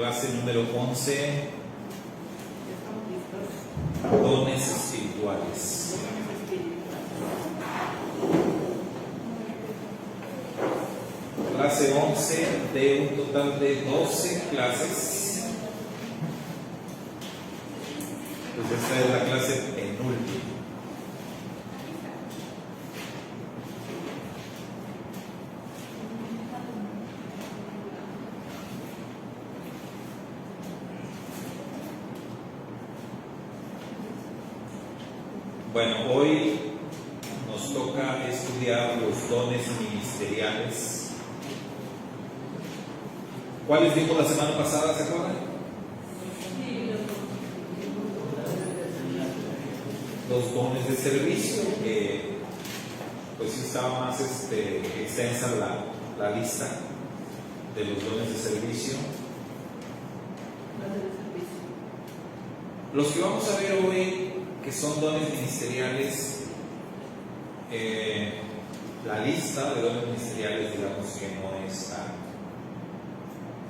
clase número 11, dones espirituales. Clase 11 de un total de 12 clases. Pues esta es la clase penúltima. Bueno, hoy nos toca estudiar los dones ministeriales. ¿Cuáles vimos la semana pasada, se acuerdan? Los dones de servicio, que pues sí estaba más extensa la lista de los dones de servicio. Los que vamos a ver hoy, que son dones ministeriales, la lista de dones ministeriales, digamos que no es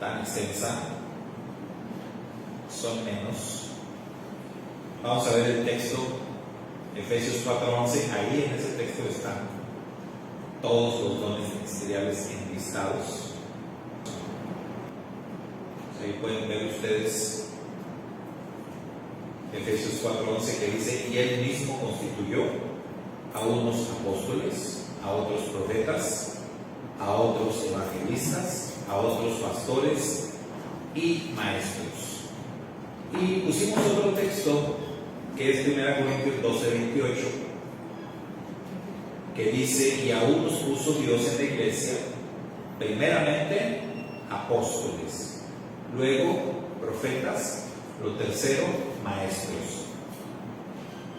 tan extensa, son menos. Vamos a ver el texto, Efesios 4:11. Ahí en ese texto están todos los dones ministeriales enlistados. Ahí pueden ver ustedes Efesios 4:11, que dice: y él mismo constituyó a unos apóstoles, a otros profetas, a otros evangelistas, a otros pastores y maestros. Y pusimos otro texto que es 1 Corintios 12:28, que dice: y a unos puso Dios en la iglesia, primeramente apóstoles, luego profetas, lo tercero maestros.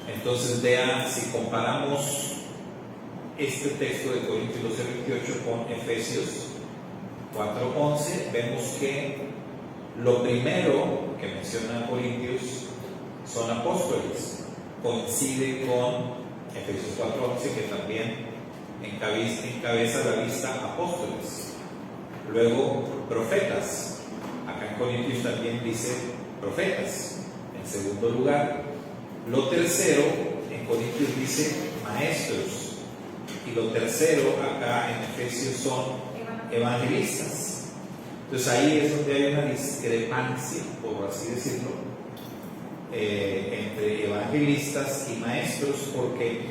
Entonces vean, si comparamos este texto de Corintios 12:28 con Efesios 4:11, vemos que lo primero que menciona Corintios son apóstoles. Coincide con Efesios 4:11, que también encabeza la lista apóstoles. Luego profetas. Acá en Corintios también dice profetas. En segundo lugar, lo tercero en Corintios dice maestros. Y lo tercero acá en Efesios son evangelistas. Entonces ahí es donde hay una discrepancia, por así decirlo, entre evangelistas y maestros, porque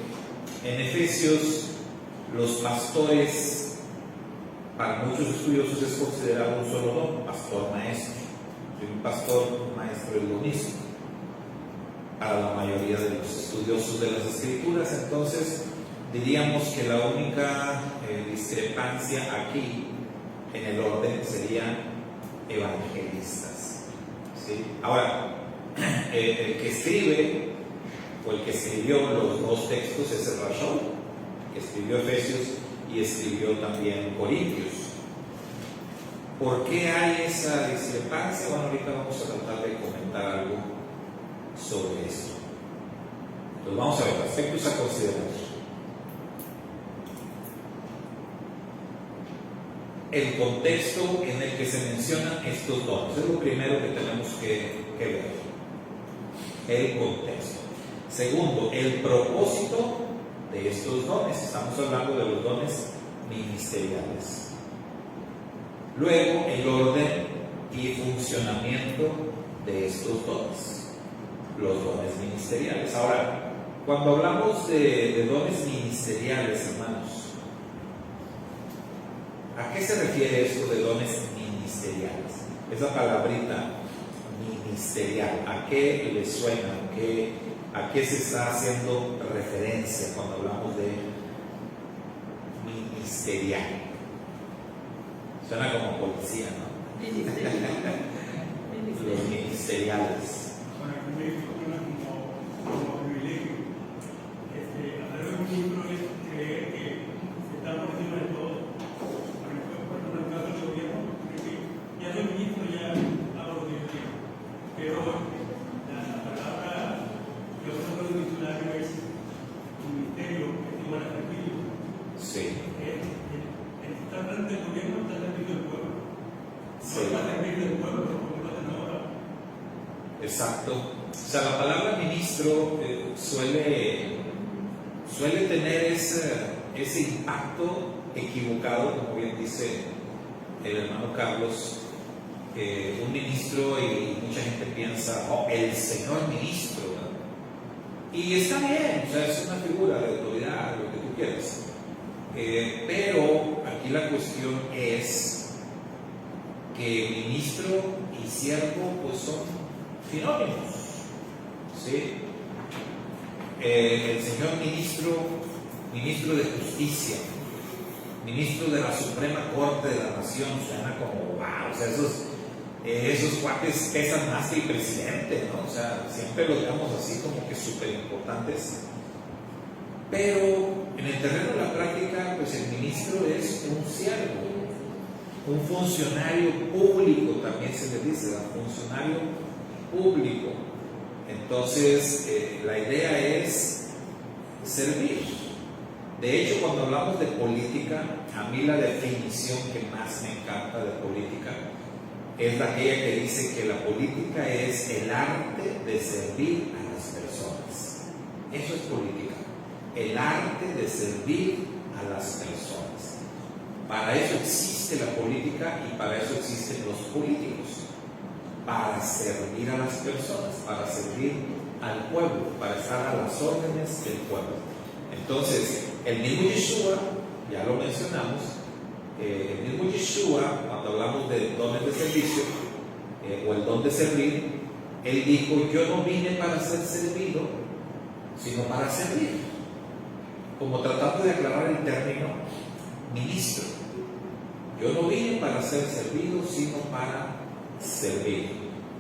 en Efesios los pastores, para muchos estudiosos, es considerado un solo don, pastor maestro. Un pastor, un maestro es lo mismo para la mayoría de los estudiosos de las escrituras. Entonces diríamos que la única discrepancia aquí en el orden serían evangelistas, ¿sí? Ahora, el que escribe o el que escribió los dos textos es el Rashon, que escribió Efesios y escribió también Corintios. ¿Por qué hay esa discrepancia? Bueno, ahorita vamos a tratar de comentar algo sobre esto. Entonces vamos a ver aspectos a considerar. El contexto en el que se mencionan estos dones es lo primero que tenemos que ver. El contexto. Segundo, el propósito de estos dones. Estamos hablando de los dones ministeriales. Luego, el orden y funcionamiento de estos dones, los dones ministeriales. Ahora, cuando hablamos de dones ministeriales, hermanos, ¿a qué se refiere esto de dones ministeriales? Esa palabrita ministerial, ¿a qué le suena? ¿A qué se está haciendo referencia cuando hablamos de ministerial? Suena como policía, ¿no? Los ministeriales. Bueno, aquí me suena como privilegio. Hablar de un libro es creer que se está por encima de todo. Por ejemplo, en el caso del gobierno, ya soy ministro, ya hago lo que yo quiero. Pero la palabra que nosotros en el diccionario es ministerio, que es igual a servicio. Sí. Está frente del gobierno, está servicio del pueblo. Sí. No está servicio del pueblo, porque no está exacto. O sea, la palabra ministro suele tener ese impacto equivocado, como bien dice el hermano Carlos. Un ministro, y mucha gente piensa, oh, el señor ministro, ¿verdad? Y está bien, o sea, es una figura de autoridad, lo que tú quieras. Pero aquí la cuestión es que ministro y siervo pues son sinónimos, ¿sí? El señor ministro de justicia, ministro de la Suprema Corte de la Nación, suena como wow, o sea, esos cuates pesan más que el presidente, ¿no? O sea, siempre los vemos así como que súper importantes. Pero en el terreno de la práctica, pues el ministro es un siervo, un funcionario público, también se le dice, un funcionario público. Entonces, la idea es servir. De hecho, cuando hablamos de política, a mí la definición que más me encanta de política es aquella que dice que la política es el arte de servir a las personas. Eso es política, el arte de servir a las personas. Para eso existe la política y para eso existen los políticos, para servir a las personas, para servir al pueblo, para estar a las órdenes del pueblo. Entonces, el mismo Yeshua, ya lo mencionamos, el mismo Yeshua, cuando hablamos de dones de servicio, o el don de servir, él dijo, yo no vine para ser servido, sino para servir. Como tratando de aclarar el término ministro. Yo no vine para ser servido, sino para servir.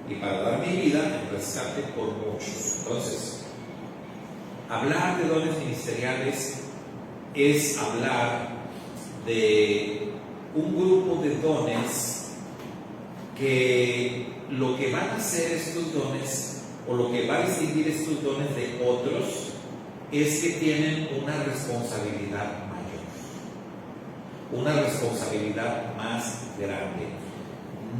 Y para dar mi vida en rescate por muchos. Entonces, hablar de dones ministeriales es hablar de un grupo de dones que lo que van a hacer estos dones, o lo que va a distinguir estos dones de otros, es que tienen una responsabilidad mayor, una responsabilidad más grande,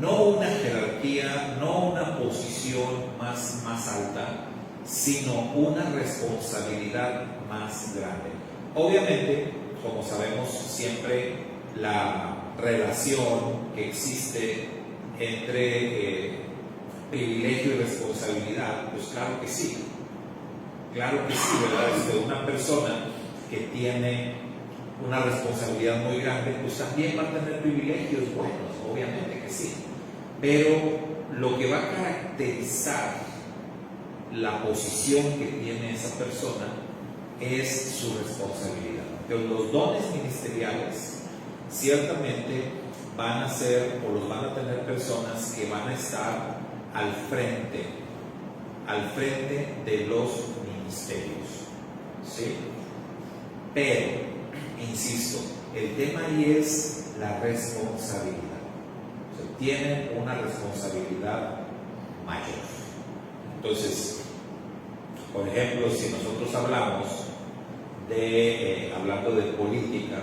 no una jerarquía, no una posición más alta, sino una responsabilidad más grande. Obviamente, como sabemos, siempre la relación que existe entre privilegio y responsabilidad, pues claro que sí, ¿verdad? Una persona que tiene una responsabilidad muy grande, pues también va a tener privilegios buenos, obviamente que sí, pero lo que va a caracterizar la posición que tiene esa persona es su responsabilidad. Pero los dones ministeriales ciertamente van a ser, o los van a tener personas que van a estar al frente de los ministerios, ¿sí? Pero, insisto, el tema ahí es la responsabilidad. O sea, tienen una responsabilidad mayor. Entonces, por ejemplo, si nosotros hablamos hablando de política,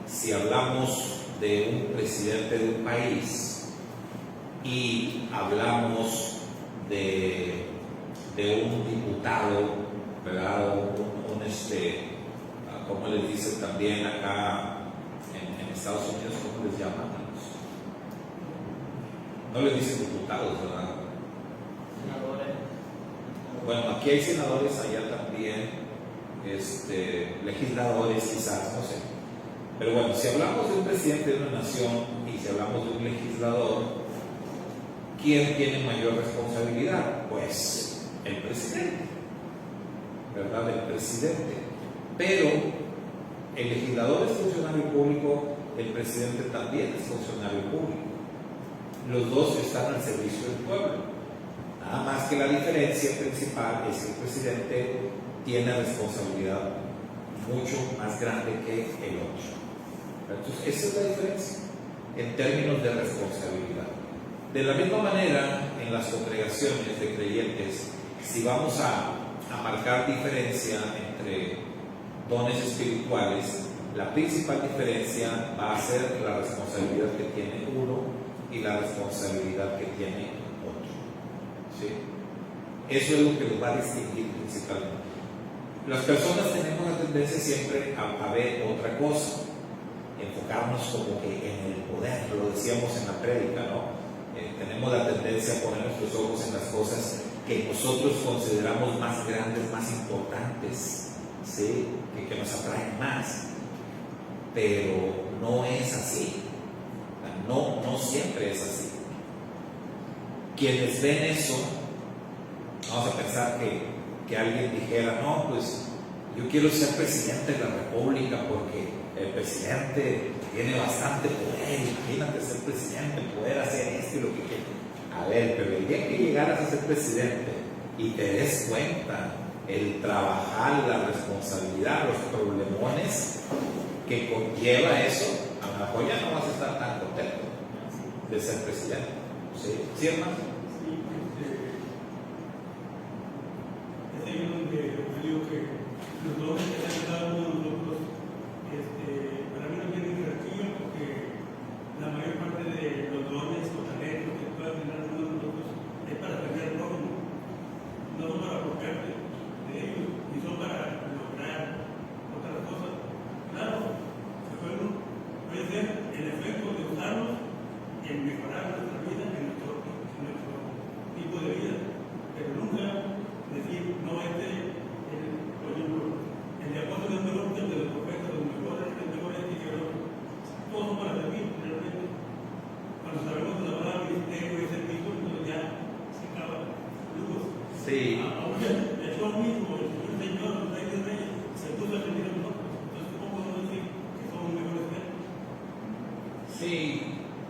si hablamos de un presidente de un país y hablamos de un diputado, ¿verdad? ¿Cómo les dicen también acá en Estados Unidos? ¿Cómo les llaman? No les dicen diputados, ¿verdad? Senadores. Bueno, aquí hay senadores, allá también, legisladores quizás, no sé. Pero bueno, si hablamos de un presidente de una nación y si hablamos de un legislador, ¿quién tiene mayor responsabilidad? Pues el presidente, ¿verdad? El presidente. Pero el legislador es funcionario público, el presidente también es funcionario público. Los dos están al servicio del pueblo. Nada más que la diferencia principal es que el presidente tiene responsabilidad mucho más grande que el otro. Entonces, esa es la diferencia en términos de responsabilidad. De la misma manera, en las congregaciones de creyentes, si vamos a marcar diferencia entre dones espirituales, la principal diferencia va a ser la responsabilidad que tiene uno y la responsabilidad que tiene otro. ¿Sí? Eso es lo que los va a distinguir principalmente. Las personas tenemos la tendencia siempre a ver otra cosa, enfocarnos como que en el poder, lo decíamos en la prédica, ¿no? Tenemos la tendencia a poner nuestros ojos en las cosas que nosotros consideramos más grandes, más importantes, ¿sí? Que nos atraen más, pero no es así, no siempre es así. Quienes ven eso, vamos a pensar que alguien dijera, no, pues yo quiero ser presidente de la República porque el presidente tiene bastante poder, imagínate ser presidente, poder hacer esto y lo que quiera. A ver, pero el día que llegaras a ser presidente y te des cuenta el trabajar, la responsabilidad, los problemones que conlleva eso, a lo mejor ya no vas a estar tan contento de ser presidente. ¿Sí, hermano? Sí, es ahí donde yo digo que los dones que se han dado a nosotros, para mí no tienen jerarquía, porque la mayor parte de los dones o talentos que pueda tener uno de nosotros es para servir al prójimo, no son para apropiarte de ellos, ni son para lograr otras cosas. Claro, puede ser el efecto de usarlos en mejorar nuestra vida, en nuestro tipo de vida, pero nunca decir, no, por ejemplo, el de apóstol es mejor que el de los profetas, los mejores, el mejor que yo, todos son para servir, realmente. Cuando sabemos que la palabra ministerio y servicio, entonces ya se acaba luz. Sí. Aún el Señor mismo, el Señor, los reyes de reyes, se puso a servir a nosotros. Entonces, ¿cómo podemos decir que somos mejores que Él? Sí,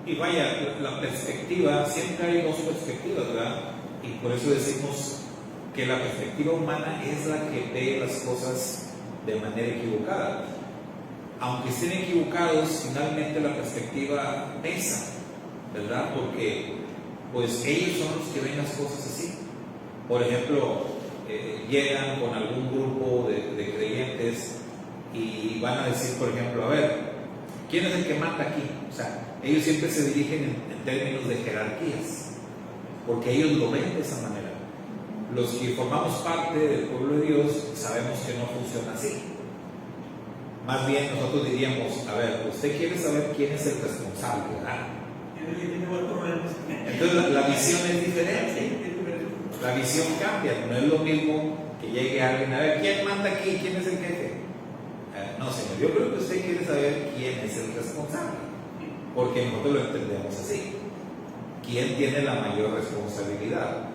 y vaya, la perspectiva, siempre hay dos perspectivas, ¿verdad? Y por eso decimos que la perspectiva humana es la que ve las cosas de manera equivocada. Aunque estén equivocados, finalmente la perspectiva pesa, ¿verdad? Porque pues ellos son los que ven las cosas así. Por ejemplo, llegan con algún grupo de creyentes y van a decir, por ejemplo, a ver, ¿quién es el que manda aquí? O sea, ellos siempre se dirigen en términos de jerarquías, porque ellos lo ven de esa manera. Los que formamos parte del pueblo de Dios sabemos que no funciona así. Más bien nosotros diríamos, a ver, usted quiere saber quién es el responsable, ¿verdad? Entonces la visión es diferente. La visión cambia, no es lo mismo que llegue alguien a ver, ¿quién manda aquí? ¿Quién es el jefe? No, señor, yo creo que usted quiere saber quién es el responsable, porque nosotros lo entendemos así. ¿Quién tiene la mayor responsabilidad?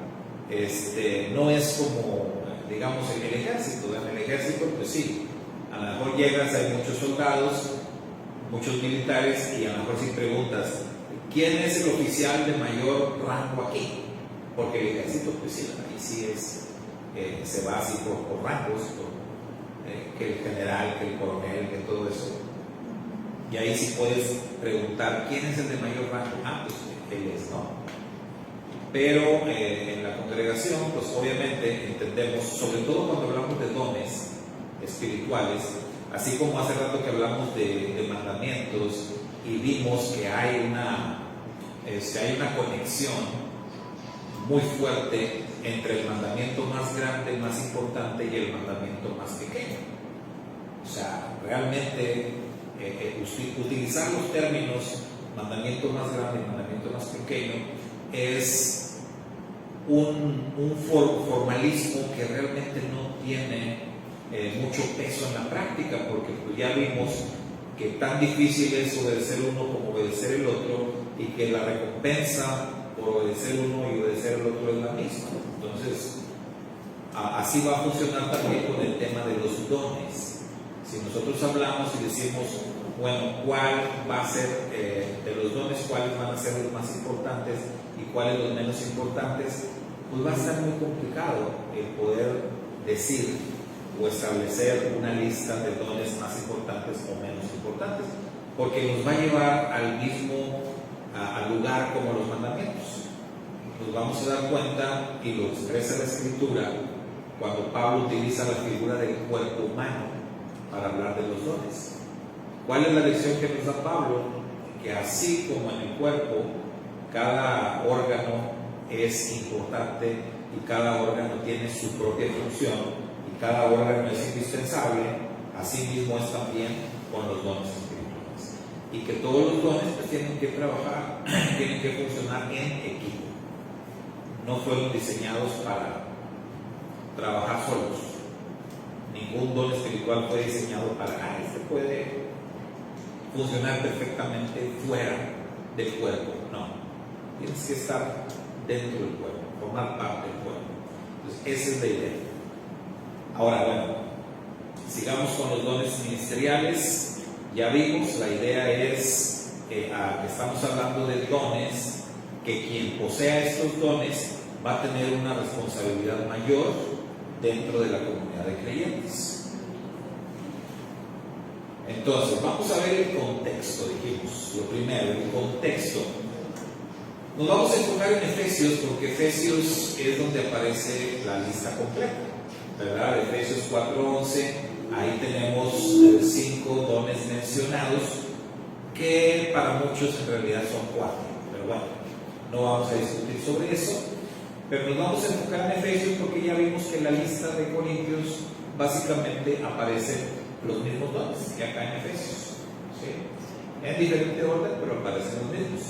No es como, digamos, en el ejército. En el ejército, pues sí, a lo mejor llegas, hay muchos soldados, muchos militares, y a lo mejor si preguntas, ¿quién es el oficial de mayor rango aquí? Porque el ejército, pues sí, ahí sí es, se va así por rangos, que el general, que el coronel, que todo eso. Y ahí sí puedes preguntar, ¿quién es el de mayor rango? Ah, pues él es, ¿no? Pero en la congregación, pues obviamente entendemos, sobre todo cuando hablamos de dones espirituales, así como hace rato que hablamos de mandamientos y vimos que hay una conexión muy fuerte entre el mandamiento más grande, más importante, y el mandamiento más pequeño. O sea, realmente utilizar los términos mandamiento más grande y mandamiento más pequeño es un formalismo que realmente no tiene mucho peso en la práctica, porque pues ya vimos que tan difícil es obedecer uno como obedecer el otro, y que la recompensa por obedecer uno y obedecer el otro es la misma. Entonces, así va a funcionar también con el tema de los dones. Si nosotros hablamos y decimos, bueno, ¿cuál va a ser de los dones, cuáles van a ser los más importantes y cuáles los menos importantes? Pues va a ser muy complicado el poder decir o establecer una lista de dones más importantes o menos importantes, porque nos va a llevar al mismo al lugar como los mandamientos. Nos vamos a dar cuenta, y lo expresa la Escritura, cuando Pablo utiliza la figura del cuerpo humano para hablar de los dones. ¿Cuál es la lección que nos da Pablo? Que así como en el cuerpo cada órgano es importante y cada órgano tiene su propia función y cada órgano es indispensable, así mismo es también con los dones espirituales. Y que todos los dones pues, tienen que trabajar, tienen que funcionar en equipo. No fueron diseñados para trabajar solos. Ningún don espiritual fue diseñado para, este puede funcionar perfectamente fuera del cuerpo. No, tienes que estar dentro del cuerpo, formar parte del cuerpo. Entonces, esa es la idea. Ahora, bueno, sigamos con los dones ministeriales. Ya vimos, la idea es que estamos hablando de dones, que quien posea estos dones va a tener una responsabilidad mayor dentro de la comunidad de creyentes. Entonces, vamos a ver el contexto, dijimos. Lo primero, el contexto. Nos vamos a enfocar en Efesios, porque Efesios es donde aparece la lista completa, ¿verdad? Efesios 4:11, ahí tenemos 5 dones mencionados, que para muchos en realidad son 4, pero bueno, no vamos a discutir sobre eso. Pero nos vamos a enfocar en Efesios porque ya vimos que en la lista de Corintios básicamente aparecen los mismos dones que acá en Efesios, ¿sí? En diferente orden, pero aparecen los mismos.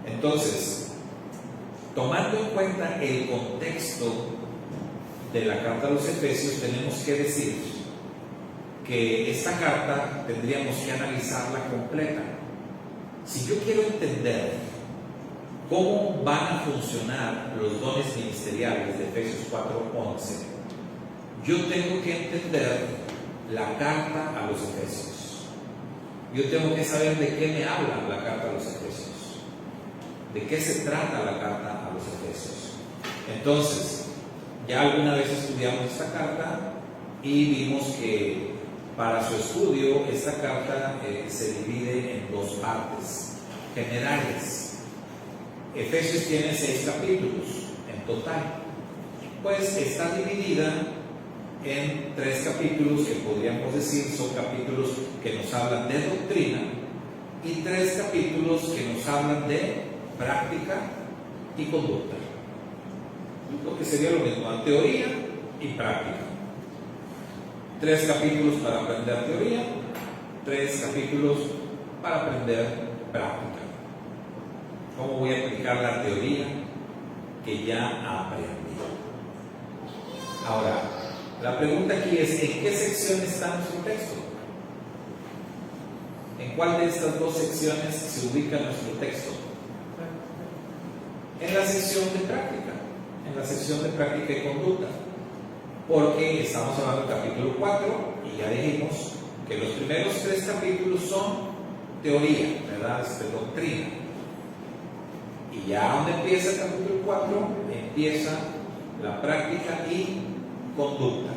Entonces, tomando en cuenta el contexto de la carta a los Efesios, tenemos que decir que esta carta tendríamos que analizarla completa. Si yo quiero entender cómo van a funcionar los dones ministeriales de Efesios 4:11, yo tengo que entender la carta a los Efesios. Yo tengo que saber de qué me habla la carta a los Efesios, de qué se trata la carta a los Efesios. Entonces, ya alguna vez estudiamos esta carta y vimos que para su estudio esta carta se divide en 2 partes generales. Efesios tiene 6 capítulos en total, pues está dividida en 3 capítulos que podríamos decir son capítulos que nos hablan de doctrina y 3 capítulos que nos hablan de práctica y conducta, lo que sería lo mismo, teoría y práctica. 3 capítulos para aprender teoría, 3 capítulos para aprender práctica. ¿Cómo voy a aplicar la teoría que ya aprendí? Ahora, la pregunta aquí es, ¿en qué sección está nuestro texto? ¿En cuál de estas 2 secciones se ubica nuestro texto? En la sección de práctica, en la sección de práctica y conducta, porque estamos hablando del capítulo 4 y ya dijimos que los primeros 3 capítulos son teoría, ¿verdad? Doctrina. Y ya donde empieza el capítulo 4, empieza la práctica y conducta.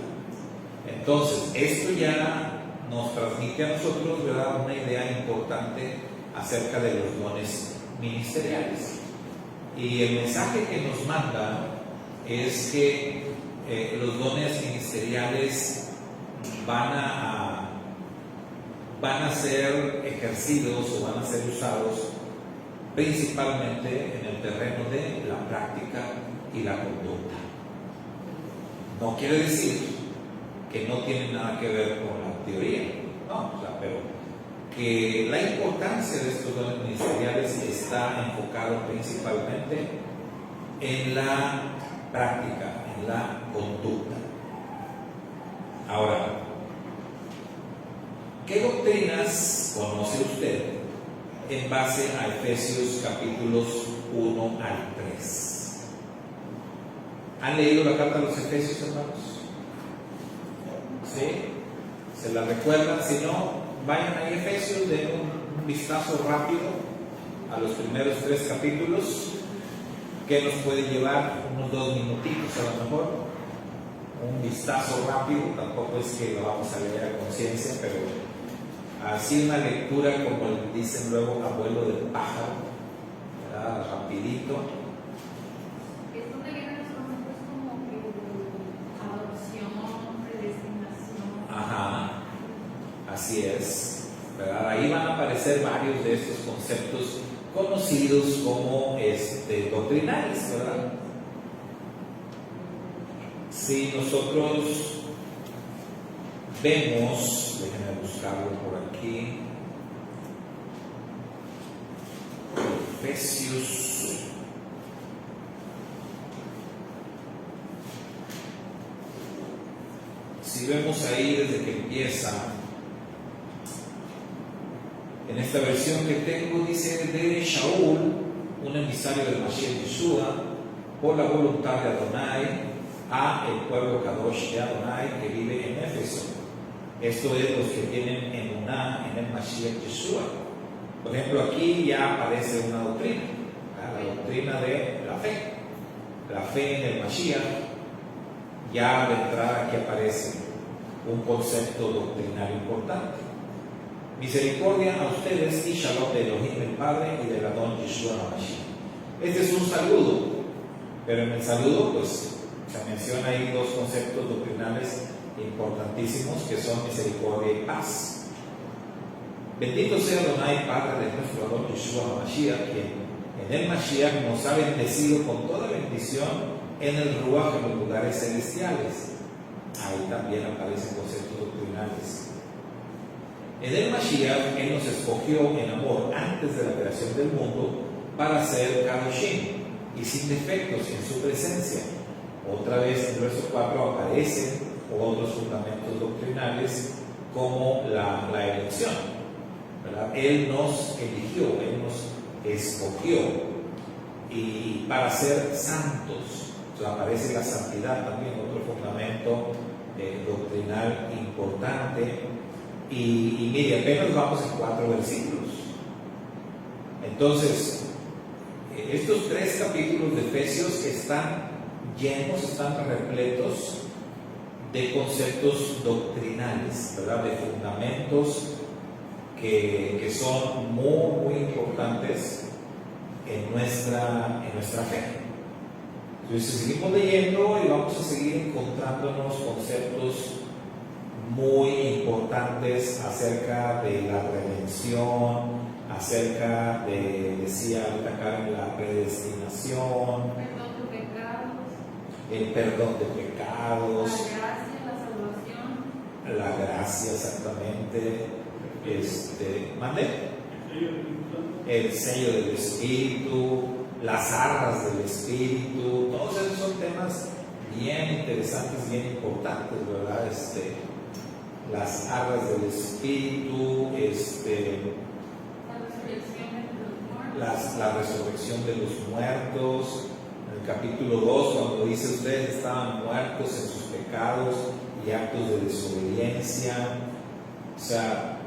Entonces, esto ya nos transmite a nosotros, ¿verdad?, una idea importante acerca de los dones ministeriales. Y el mensaje que nos manda es que los dones ministeriales van a ser ejercidos o van a ser usados principalmente en el terreno de la práctica y la conducta. No quiere decir que no tiene nada que ver con la teoría, no, pero que la importancia de estos dones ministeriales está enfocado principalmente en la práctica, en la conducta. Ahora, ¿qué doctrinas conoce usted en base a Efesios capítulos 1 al 3? ¿Han leído la carta a los Efesios, hermanos? ¿Sí? ¿Se la recuerdan? Si no, vayan ahí a Efesios, den un vistazo rápido a los primeros 3 capítulos, que nos puede llevar unos 2 minutitos a lo mejor. Un vistazo rápido, tampoco es que lo vamos a leer a conciencia, pero así una lectura como dicen luego abuelo del pájaro, ¿verdad? Rapidito. Es donde vienen los conceptos como adopción, predestinación. Ajá, así es, ¿verdad? Ahí van a aparecer varios de estos conceptos conocidos como doctrinales, ¿verdad? Si nosotros vemos, déjenme buscarlo por aquí, Efesios, si vemos ahí desde que empieza, en esta versión que tengo dice de Shaul, un emisario del Mashiach Yeshua, por la voluntad de Adonai, a el pueblo Kadosh de Adonai que vive en Éfeso. Esto es los que tienen emuná en el Mashiach Yeshua. Por ejemplo, aquí ya aparece una doctrina, la doctrina de la fe en el Mashiach. Ya de entrada aquí aparece un concepto doctrinal importante. Misericordia a ustedes y shalom de Elohim el Padre y del Adón Yeshua HaMashiach. Este es un saludo, pero en el saludo pues se menciona ahí dos conceptos doctrinales importantísimos que son misericordia y paz. Bendito sea Adonai, Padre de nuestro Adón Yeshua HaMashiach, quien en el Mashiach nos ha bendecido con toda bendición en el Ruach, en los lugares celestiales. Ahí también aparecen conceptos doctrinales. En el Mashiach, Él nos escogió en amor antes de la creación del mundo para ser Kadoshim y sin defectos en su presencia. Otra vez en el verso 4 aparecen otros fundamentos doctrinales como la elección, ¿verdad? Él nos eligió, Él nos escogió y para ser santos. Entonces aparece la santidad también, otro fundamento doctrinal importante. Y mire, apenas vamos en 4 versículos. Entonces, estos 3 capítulos de Efesios están llenos, están repletos de conceptos doctrinales, ¿verdad? De fundamentos que son muy, muy importantes en nuestra fe. Entonces, seguimos leyendo y vamos a seguir encontrándonos conceptos muy importantes acerca de la redención, acerca de, decía acá, la predestinación, el perdón de pecados, la gracia, exactamente, ¿mande? El sello del Espíritu, las arras del Espíritu, todos esos son temas bien interesantes, bien importantes, ¿verdad? Las arras del Espíritu, la resurrección de los muertos. En el capítulo 2, cuando dice ustedes estaban muertos en sus pecados y actos de desobediencia. O sea,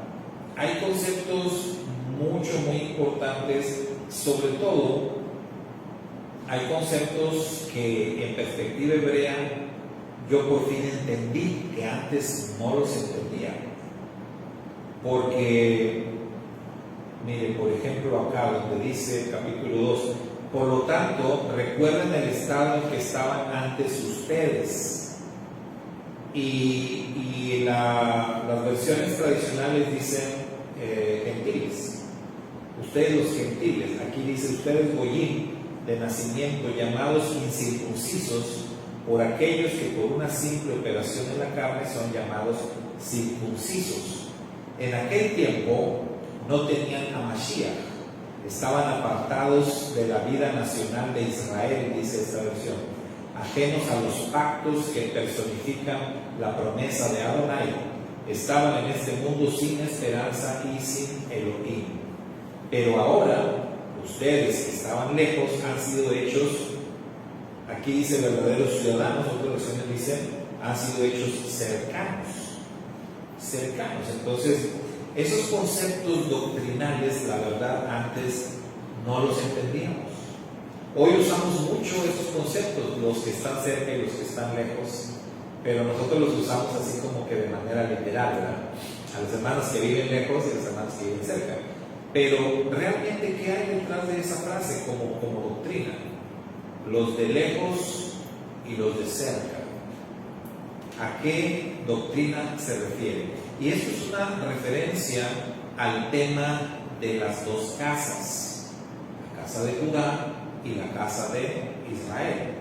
hay conceptos muy importantes. Sobre todo, hay conceptos que en perspectiva hebrea yo por fin entendí que antes no los entendía. Porque, mire, por ejemplo acá donde dice capítulo 2, por lo tanto, recuerden el estado en que estaban antes ustedes. Y las versiones tradicionales dicen gentiles. Ustedes los gentiles. Aquí dice ustedes goyim, de nacimiento, llamados incircuncisos, por aquellos que por una simple operación en la carne son llamados circuncisos. En aquel tiempo no tenían a Mashiach, estaban apartados de la vida nacional de Israel, dice esta versión, ajenos a los pactos que personifican la promesa de Adonai. Estaban en este mundo sin esperanza y sin Elohim. Pero ahora, ustedes que estaban lejos han sido hechos, aquí dice verdaderos ciudadanos, otras versiones dicen, han sido hechos cercanos. Entonces, esos conceptos doctrinales, la verdad, antes no los entendíamos. Hoy usamos mucho esos conceptos, los que están cerca y los que están lejos, pero nosotros los usamos así como que de manera literal, ¿verdad? A las hermanas que viven lejos y a las hermanas que viven cerca. Pero realmente, ¿qué hay detrás de esa frase como doctrina? Los de lejos y los de cerca. ¿A qué doctrina se refiere? Y esto es una referencia al tema de las dos casas. casa de Judá y la casa de Israel.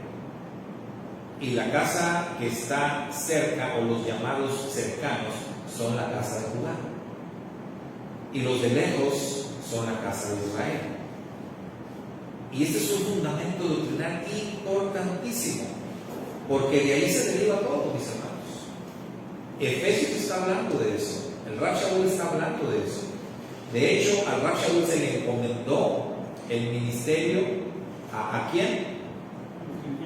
Y la casa que está cerca, o los llamados cercanos, son la casa de Judá. Y los de lejos son la casa de Israel. Y este es un fundamento doctrinal importantísimo, porque de ahí se deriva todo, mis hermanos. Efesios está hablando de eso, el Rab Shaul está hablando de eso. De hecho, al Rab Shaul se le encomendó el ministerio ¿a quién?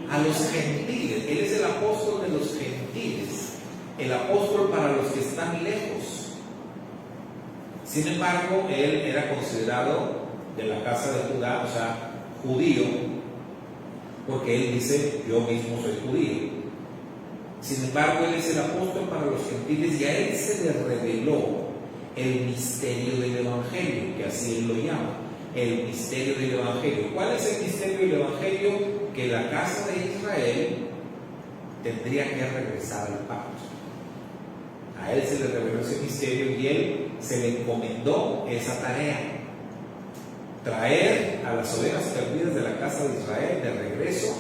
A los gentiles. Él es el apóstol de los gentiles, el apóstol para los que están lejos. Sin embargo, él era considerado de la casa de Judá, o sea, judío, porque él dice: yo mismo soy judío. Sin embargo, él es el apóstol para los gentiles, y a él se le reveló el misterio del Evangelio, que así él lo llama, el misterio del Evangelio. ¿Cuál es el misterio del Evangelio? Que la casa de Israel tendría que regresar al pacto. A él se le reveló ese misterio y él se le encomendó esa tarea: traer a las ovejas perdidas de la casa de Israel de regreso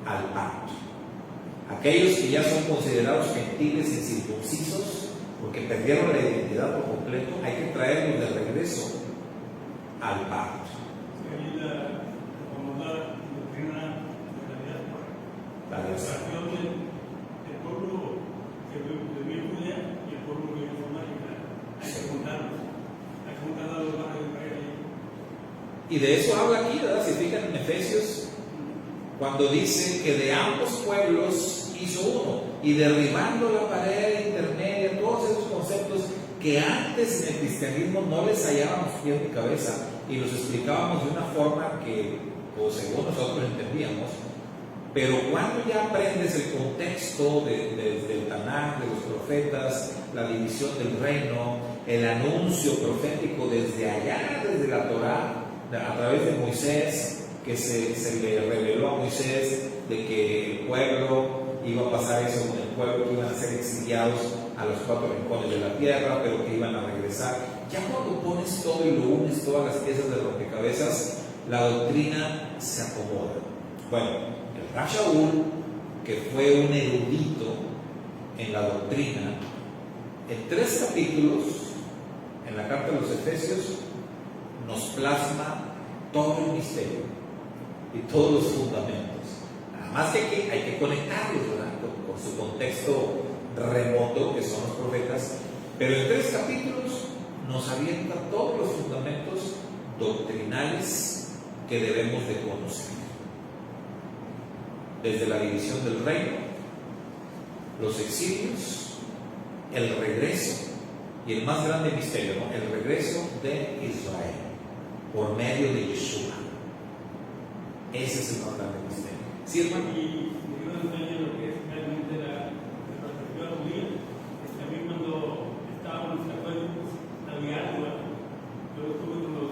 al pacto. Aquellos que ya son considerados gentiles incircuncisos, porque perdieron la identidad por completo, hay que traerlos de regreso al pacto. La separación del pueblo que vivía en Judea y el pueblo que vivía en Samaria. Hay que juntarlos, hay que juntar a los barrios de Israel. Y de eso habla aquí, ¿verdad? Si fijan en Efesios, cuando dice que de ambos pueblos hizo uno, y derribando la pared intermedia, todos esos conceptos que antes en el cristianismo no les hallábamos pie ni cabeza, y los explicábamos de una forma que, pues, según nosotros entendíamos. Pero cuando ya aprendes el contexto del Tanaj, de los profetas, la división del reino, el anuncio profético desde allá, desde la Torá, a través de Moisés, que se le reveló a Moisés de que el pueblo iba a pasar eso con el pueblo, que iban a ser exiliados a los 4 rincones de la tierra, pero que iban a regresar. Ya cuando pones todo y lo unes, todas las piezas de rompecabezas, la doctrina se acomoda. Bueno, el Rab Shaul, que fue un erudito en la doctrina, en 3 capítulos, en la carta de los Efesios, nos plasma todo el misterio y todos los fundamentos. Nada más que aquí hay que conectarlos, ¿verdad?, con su contexto remoto, que son los profetas, pero en 3 capítulos nos avienta todos los fundamentos doctrinales que debemos de conocer. Desde la división del reino, los exilios, el regreso, y el más grande misterio, ¿no?, el regreso de Israel por medio de Yeshua. Ese es el más grande misterio. ¿Sí, hermano? Y yo no enseño lo que es realmente la perspectiva judía. También cuando estábamos en la diáloga, yo estuve con los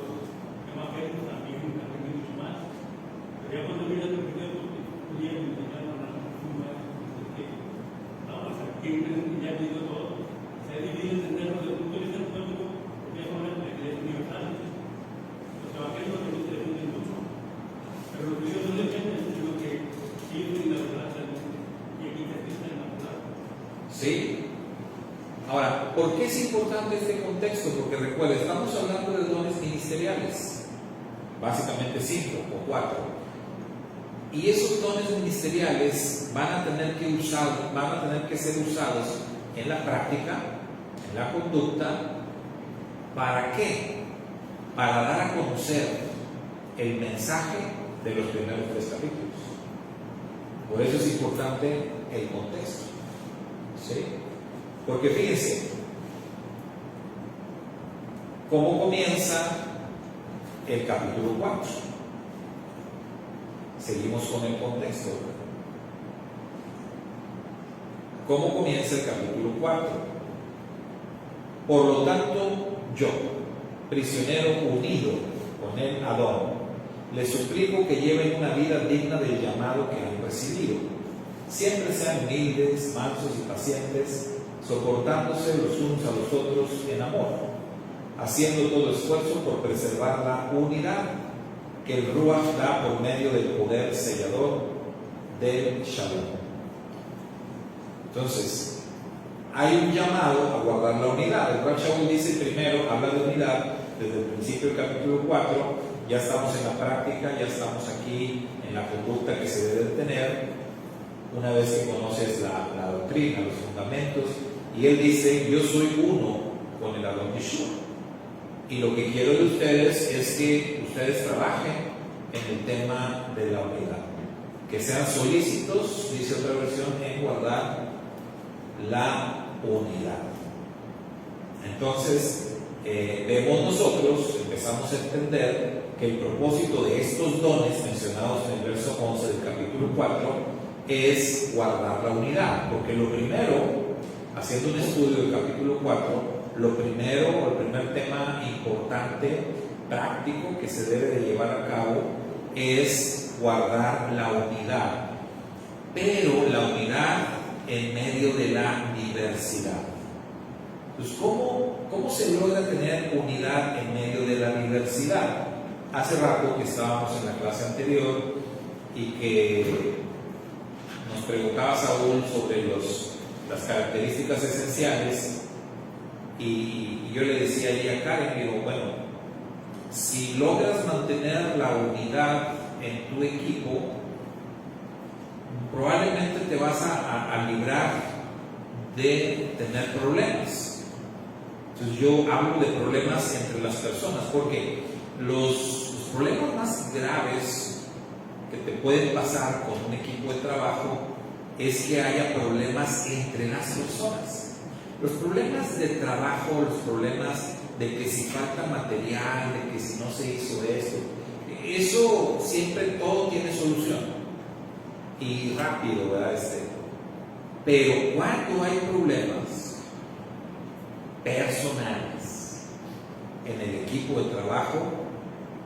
evangélicos, también aprendí mucho más. Pero ya cuando vi la perspectiva judía, me enseñaron a que vamos a que ya digo todo. Se ha dividido entenderlo desde el punto de vista teológico, porque es una iglesia universal. Los evangélicos también se defienden mucho. Pero los judíos no defienden lo que ellos tienen la verdad, y aquí está en la verdad. Sí. Ahora, ¿por qué es importante este contexto? Porque recuerda, estamos hablando de dones ministeriales, básicamente 5 o 4. Y esos dones ministeriales van a tener que ser usados en la práctica, en la conducta. ¿Para qué? Para dar a conocer el mensaje de los primeros 3 capítulos. Por eso es importante el contexto, ¿sí? Porque fíjense cómo comienza el capítulo 4. Seguimos con el contexto. ¿Cómo comienza el capítulo 4? Por lo tanto, yo, prisionero unido con el Adón, les suplico que lleven una vida digna del llamado que han recibido. Siempre sean humildes, mansos y pacientes, soportándose los unos a los otros en amor, haciendo todo esfuerzo por preservar la unidad que el Ruach da por medio del poder sellador del Shalom. Entonces, hay un llamado a guardar la unidad. El Rav Shaul dice primero, habla de unidad desde el principio del capítulo 4, ya estamos en la práctica, ya estamos aquí en la conducta que se debe tener una vez que conoces la doctrina, los fundamentos, y él dice, yo soy uno con el Adon Yeshua, y lo que quiero de ustedes es que ustedes trabajen en el tema de la unidad, que sean solícitos, dice otra versión, en guardar la unidad. Entonces, vemos nosotros, empezamos a entender que el propósito de estos dones mencionados en el verso 11 del capítulo 4 es guardar la unidad, porque lo primero, haciendo un estudio del capítulo 4, lo primero, el primer tema importante, práctico, que se debe de llevar a cabo es guardar la unidad, pero la unidad en medio de la diversidad. Entonces, ¿cómo se logra tener unidad en medio de la diversidad? Hace rato que estábamos en la clase anterior y que nos preguntaba Saúl sobre las características esenciales, y yo le decía ahí a Karen, digo, bueno, si logras mantener la unidad en tu equipo, probablemente te vas a librar de tener problemas. Entonces yo hablo de problemas entre las personas, porque los problemas más graves que te pueden pasar con un equipo de trabajo es que haya problemas entre las personas. Los problemas de trabajo, los problemas de que si falta material, de que si no se hizo esto, eso siempre todo tiene solución y rápido, ¿verdad? Pero cuando hay problemas personales en el equipo de trabajo,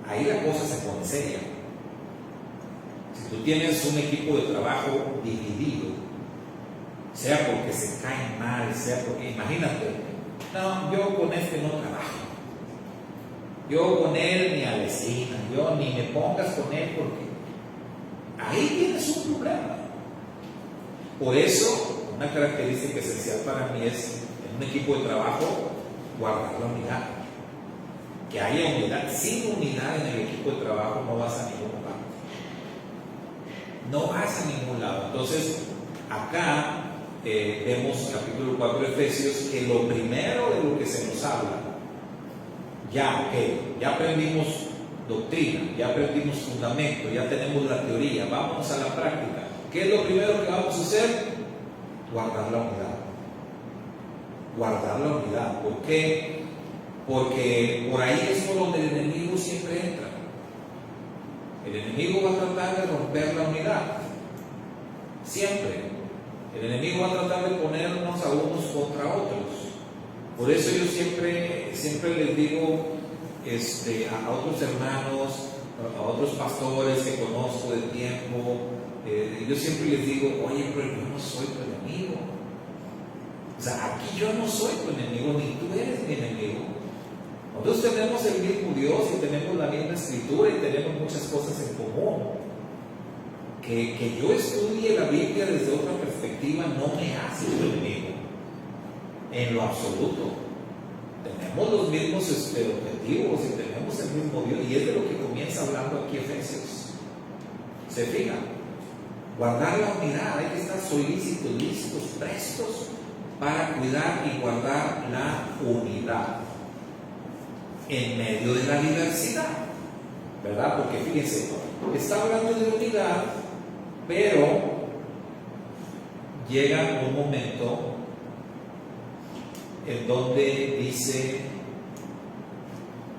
ahí la cosa se pone seria. Si tú tienes un equipo de trabajo dividido, sea porque se caen mal, sea porque, imagínate, no, yo con este no trabajo, yo con él ni a la esquina, yo ni me pongas con él, porque ahí tienes un problema. Por eso, una característica esencial para mí es, en un equipo de trabajo, guardar la unidad. Que haya unidad. Sin unidad en el equipo de trabajo no vas a ningún lado. No vas a ningún lado. Entonces, acá vemos capítulo 4 de Efesios, que lo primero de lo que se nos habla, ya aprendimos doctrina, ya aprendimos fundamento, ya tenemos la teoría, vámonos a la práctica. ¿Qué es lo primero que vamos a hacer? Guardar la unidad. Guardar la unidad. ¿Por qué? Porque por ahí es por donde el enemigo siempre entra. El enemigo va a tratar de romper la unidad. Siempre. El enemigo va a tratar de ponernos a unos contra otros. Por eso yo siempre les digo a otros hermanos, a otros pastores que conozco de tiempo, yo siempre les digo, oye, pero yo no soy tu enemigo. O sea, aquí yo no soy tu enemigo, ni tú eres mi enemigo. Nosotros tenemos el mismo Dios y tenemos la misma escritura y tenemos muchas cosas en común. Que yo estudie la Biblia desde otra perspectiva no me hace tu enemigo, en lo absoluto. Tenemos los mismos objetivos y tenemos el mismo Dios, y es de lo que comienza hablando aquí Efesios. ¿Se fijan? Guardar la unidad, hay que estar solícitos, listos, prestos para cuidar y guardar la unidad en medio de la diversidad, ¿verdad? Porque fíjense, está hablando de unidad, pero llega un momento en donde dice,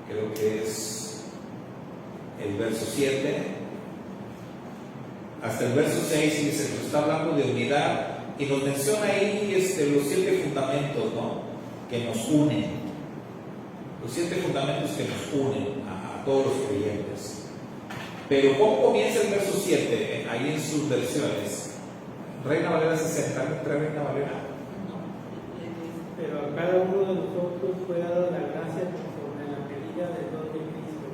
creo que es el verso 7 hasta el verso 6, dice, nos está hablando de unidad y nos menciona ahí los 7 fundamentos, ¿no?, que nos unen, los 7 fundamentos que nos unen a todos los creyentes. Pero ¿cómo comienza el verso 7? Ahí en sus versiones. Reina Valera 60, Reina Valera. Pero a cada uno de nosotros fue dada la gracia conforme a la medida del don de Cristo.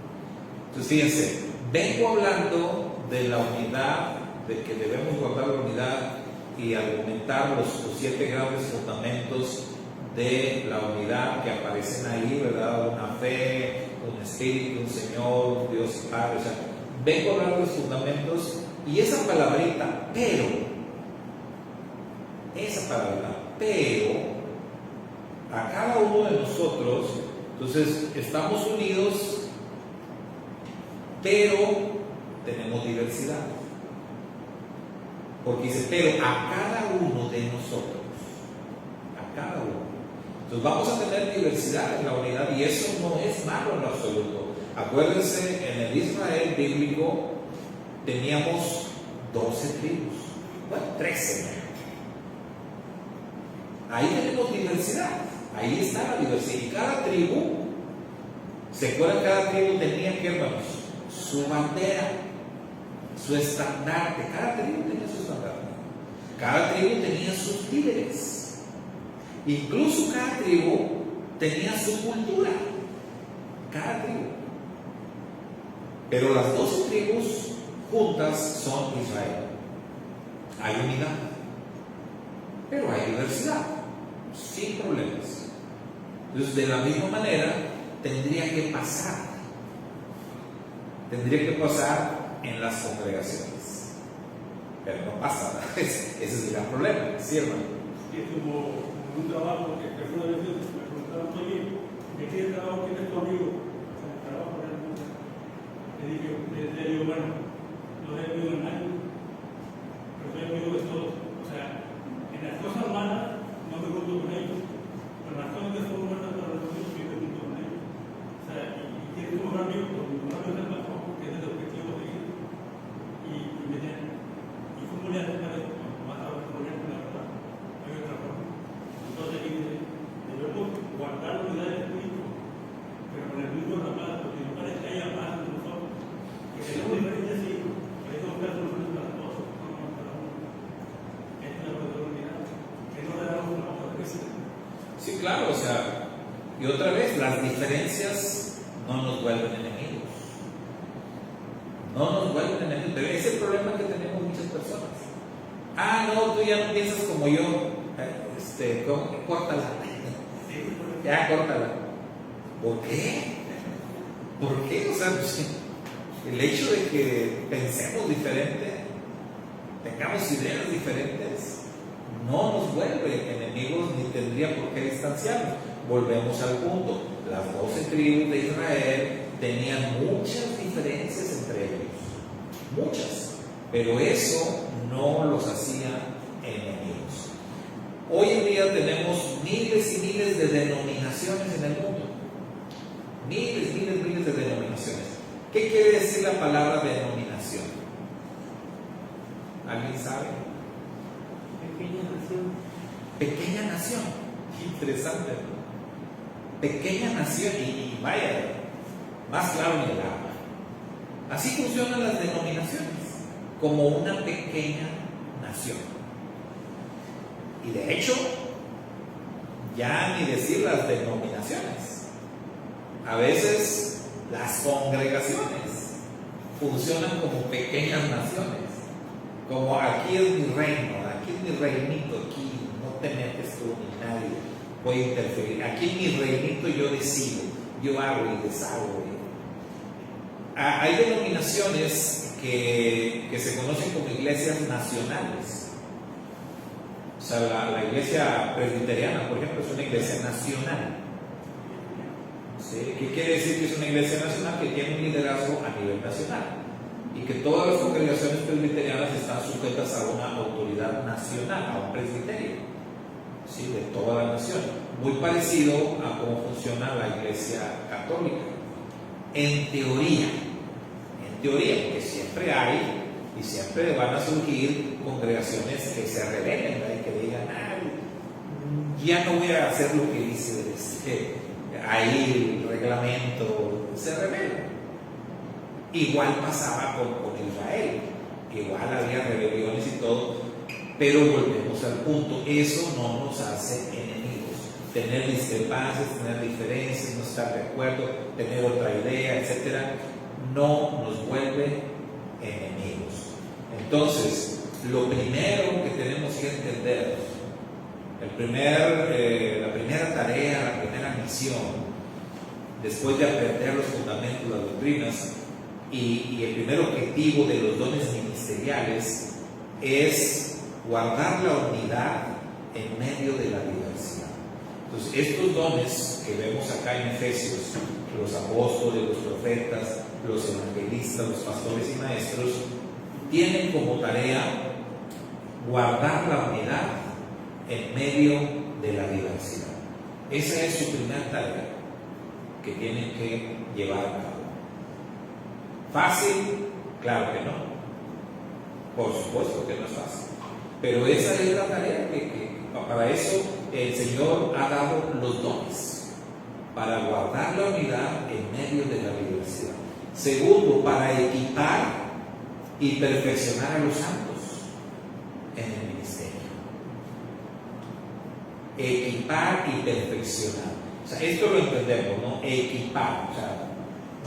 Entonces fíjense, vengo hablando de la unidad, de que debemos guardar la unidad y argumentar los 7 grandes fundamentos de la unidad que aparecen ahí, ¿verdad? Una fe, un espíritu, un Señor, un Dios y Padre. O sea, vengo a hablar de los fundamentos y esa palabrita, pero, a cada uno de nosotros, entonces estamos unidos, pero tenemos diversidad. Porque dice, pero a cada uno de nosotros, a cada uno. Entonces vamos a tener diversidad en la unidad y eso no es malo en lo absoluto. Acuérdense, en el Israel bíblico teníamos 12 tribus, bueno, 13. Ahí tenemos diversidad, ahí está la diversidad. Y cada tribu, ¿se acuerdan? Cada tribu tenía, ¿qué, hermanos? Su bandera, su estandarte. Cada tribu tenía su estandarte. Cada tribu tenía sus líderes. Incluso cada tribu tenía su cultura. Cada tribu. Pero las 12 tribus juntas son Israel. Hay unidad, pero hay diversidad, sin problemas. Entonces, de la misma manera, tendría que pasar en las congregaciones, pero no pasa. Ese es el gran problema, ¿sí, hermano? Es como un trabajo que alguna vez me preguntaron, oye, ¿de qué trabajo tienes tu amigo? O sea, el trabajo realmente. Le digo, bueno, no he amigo de nadie, pero soy amigo de todos. O sea, en las cosas malas no me junto con ellos, pero en las cosas que son buenas para nosotros sí me junto con ellos. O sea, y tienes un mejor amigo, porque mi mejor amigo es el pastor, porque es el objetivo de ir. ¿Y cómo le haces para eso? Más a ver, como ya la verdad, hay otra forma. Entonces aquí dice, debemos guardar la unidad del espíritu, pero con el mismo ramado, porque no parece que haya más entre nosotros. Que tenemos diferencias, sí, pero hay dos personas para todos, no para uno. Esta es la verdadera unidad, que no le damos una otra vez. Sí, claro, o sea, y otra vez, las diferencias no nos vuelven enemigos. No nos vuelven enemigos, pero ese es el problema que tenemos muchas personas. Ah, no, tú ya no piensas como yo. Córtala. Ya, córtala. ¿Por qué? ¿Por qué? O sea, pues, el hecho de que pensemos diferente, tengamos ideas diferentes, no nos vuelve enemigos ni tendría por qué distanciarnos. Volvemos al punto. Las 12 tribus de Israel tenían muchas diferencias entre ellos. Muchas. Pero eso no los hacía enemigos. Hoy en día tenemos miles y miles de denominaciones en el mundo. Miles de denominaciones. ¿Qué quiere decir la palabra denominación? ¿Alguien sabe? Pequeña nación. Pequeña nación. Interesante. Pequeña nación y vaya, más claro ni el agua. Así funcionan las denominaciones, como una pequeña nación. Y de hecho, ya ni decir las denominaciones. A veces las congregaciones funcionan como pequeñas naciones. Como aquí es mi reino, aquí es mi reinito, aquí no te metes tú ni nadie puede interferir. Aquí en mi reinito yo decido, yo hago y deshago. Hay denominaciones que se conocen como iglesias nacionales. O sea, la iglesia presbiteriana, por ejemplo, es una iglesia nacional. ¿Sí? ¿Qué quiere decir que es una iglesia nacional? Que tiene un liderazgo a nivel nacional y que todas las congregaciones presbiterianas están sujetas a una autoridad nacional, a un presbiterio, ¿sí? De toda la nación. Muy parecido a cómo funciona la iglesia católica. En teoría, porque siempre hay y siempre van a surgir congregaciones que se rebelen, ¿verdad? Y que digan, ya no voy a hacer lo que dice ahí el reglamento, se rebelan. Igual pasaba con Israel, igual había rebeliones y todo, pero volvemos al punto, eso no nos hace enemigos. Tener discrepancias, tener diferencias, no estar de acuerdo, tener otra idea, etc., no nos vuelve enemigos. Entonces, lo primero que tenemos que entender, la primera tarea, la primera misión, después de aprender los fundamentos, las doctrinas, y el primer objetivo de los dones ministeriales es guardar la unidad en medio de la diversidad. Entonces, estos dones que vemos acá en Efesios, los apóstoles, los profetas, los evangelistas, los pastores y maestros, tienen como tarea guardar la unidad en medio de la diversidad. Esa es su primera tarea que tienen que llevar a cabo. ¿Fácil? Claro que no. Por supuesto que no es fácil. Pero esa es la tarea que para eso el Señor ha dado los dones, para guardar la unidad en medio de la diversidad. Segundo, para equipar y perfeccionar a los santos en el ministerio. Equipar y perfeccionar. O sea, esto lo entendemos, ¿no? Equipar, o sea,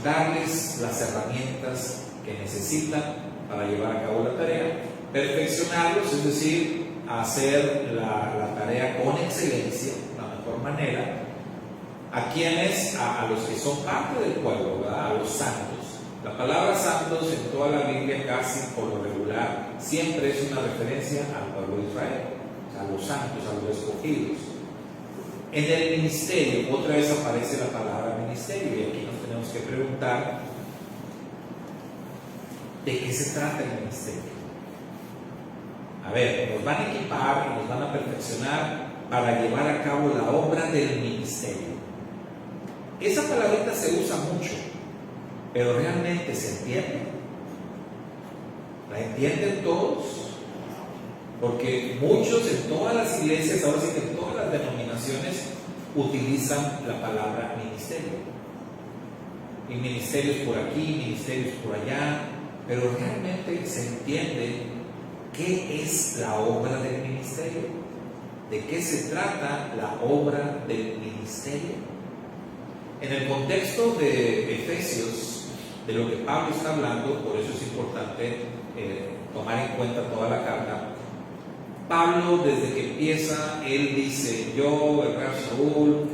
darles las herramientas que necesitan para llevar a cabo la tarea. Perfeccionarlos, es decir, hacer la tarea con excelencia, la mejor manera. ¿A quiénes? A los que son parte del pueblo, ¿verdad? A los santos. La palabra santos en toda la Biblia, casi por lo regular, siempre es una referencia al pueblo de Israel, a los santos, a los escogidos. En el ministerio, otra vez aparece la palabra ministerio, y aquí nos tenemos que preguntar de qué se trata el ministerio. A ver, nos van a equipar y nos van a perfeccionar para llevar a cabo la obra del ministerio. Esa palabrita se usa mucho, pero realmente se entiende. ¿La entienden todos? Porque muchos en todas las iglesias, ahora sí que en todas las denominaciones, utilizan la palabra ministerio. Y ministerios por aquí, ministerios por allá, pero realmente se entiende qué es la obra del ministerio, de qué se trata la obra del ministerio. En el contexto de Efesios, de lo que Pablo está hablando, por eso es importante tomar en cuenta toda la carta. Pablo, desde que empieza, él dice: yo, el rey Saúl,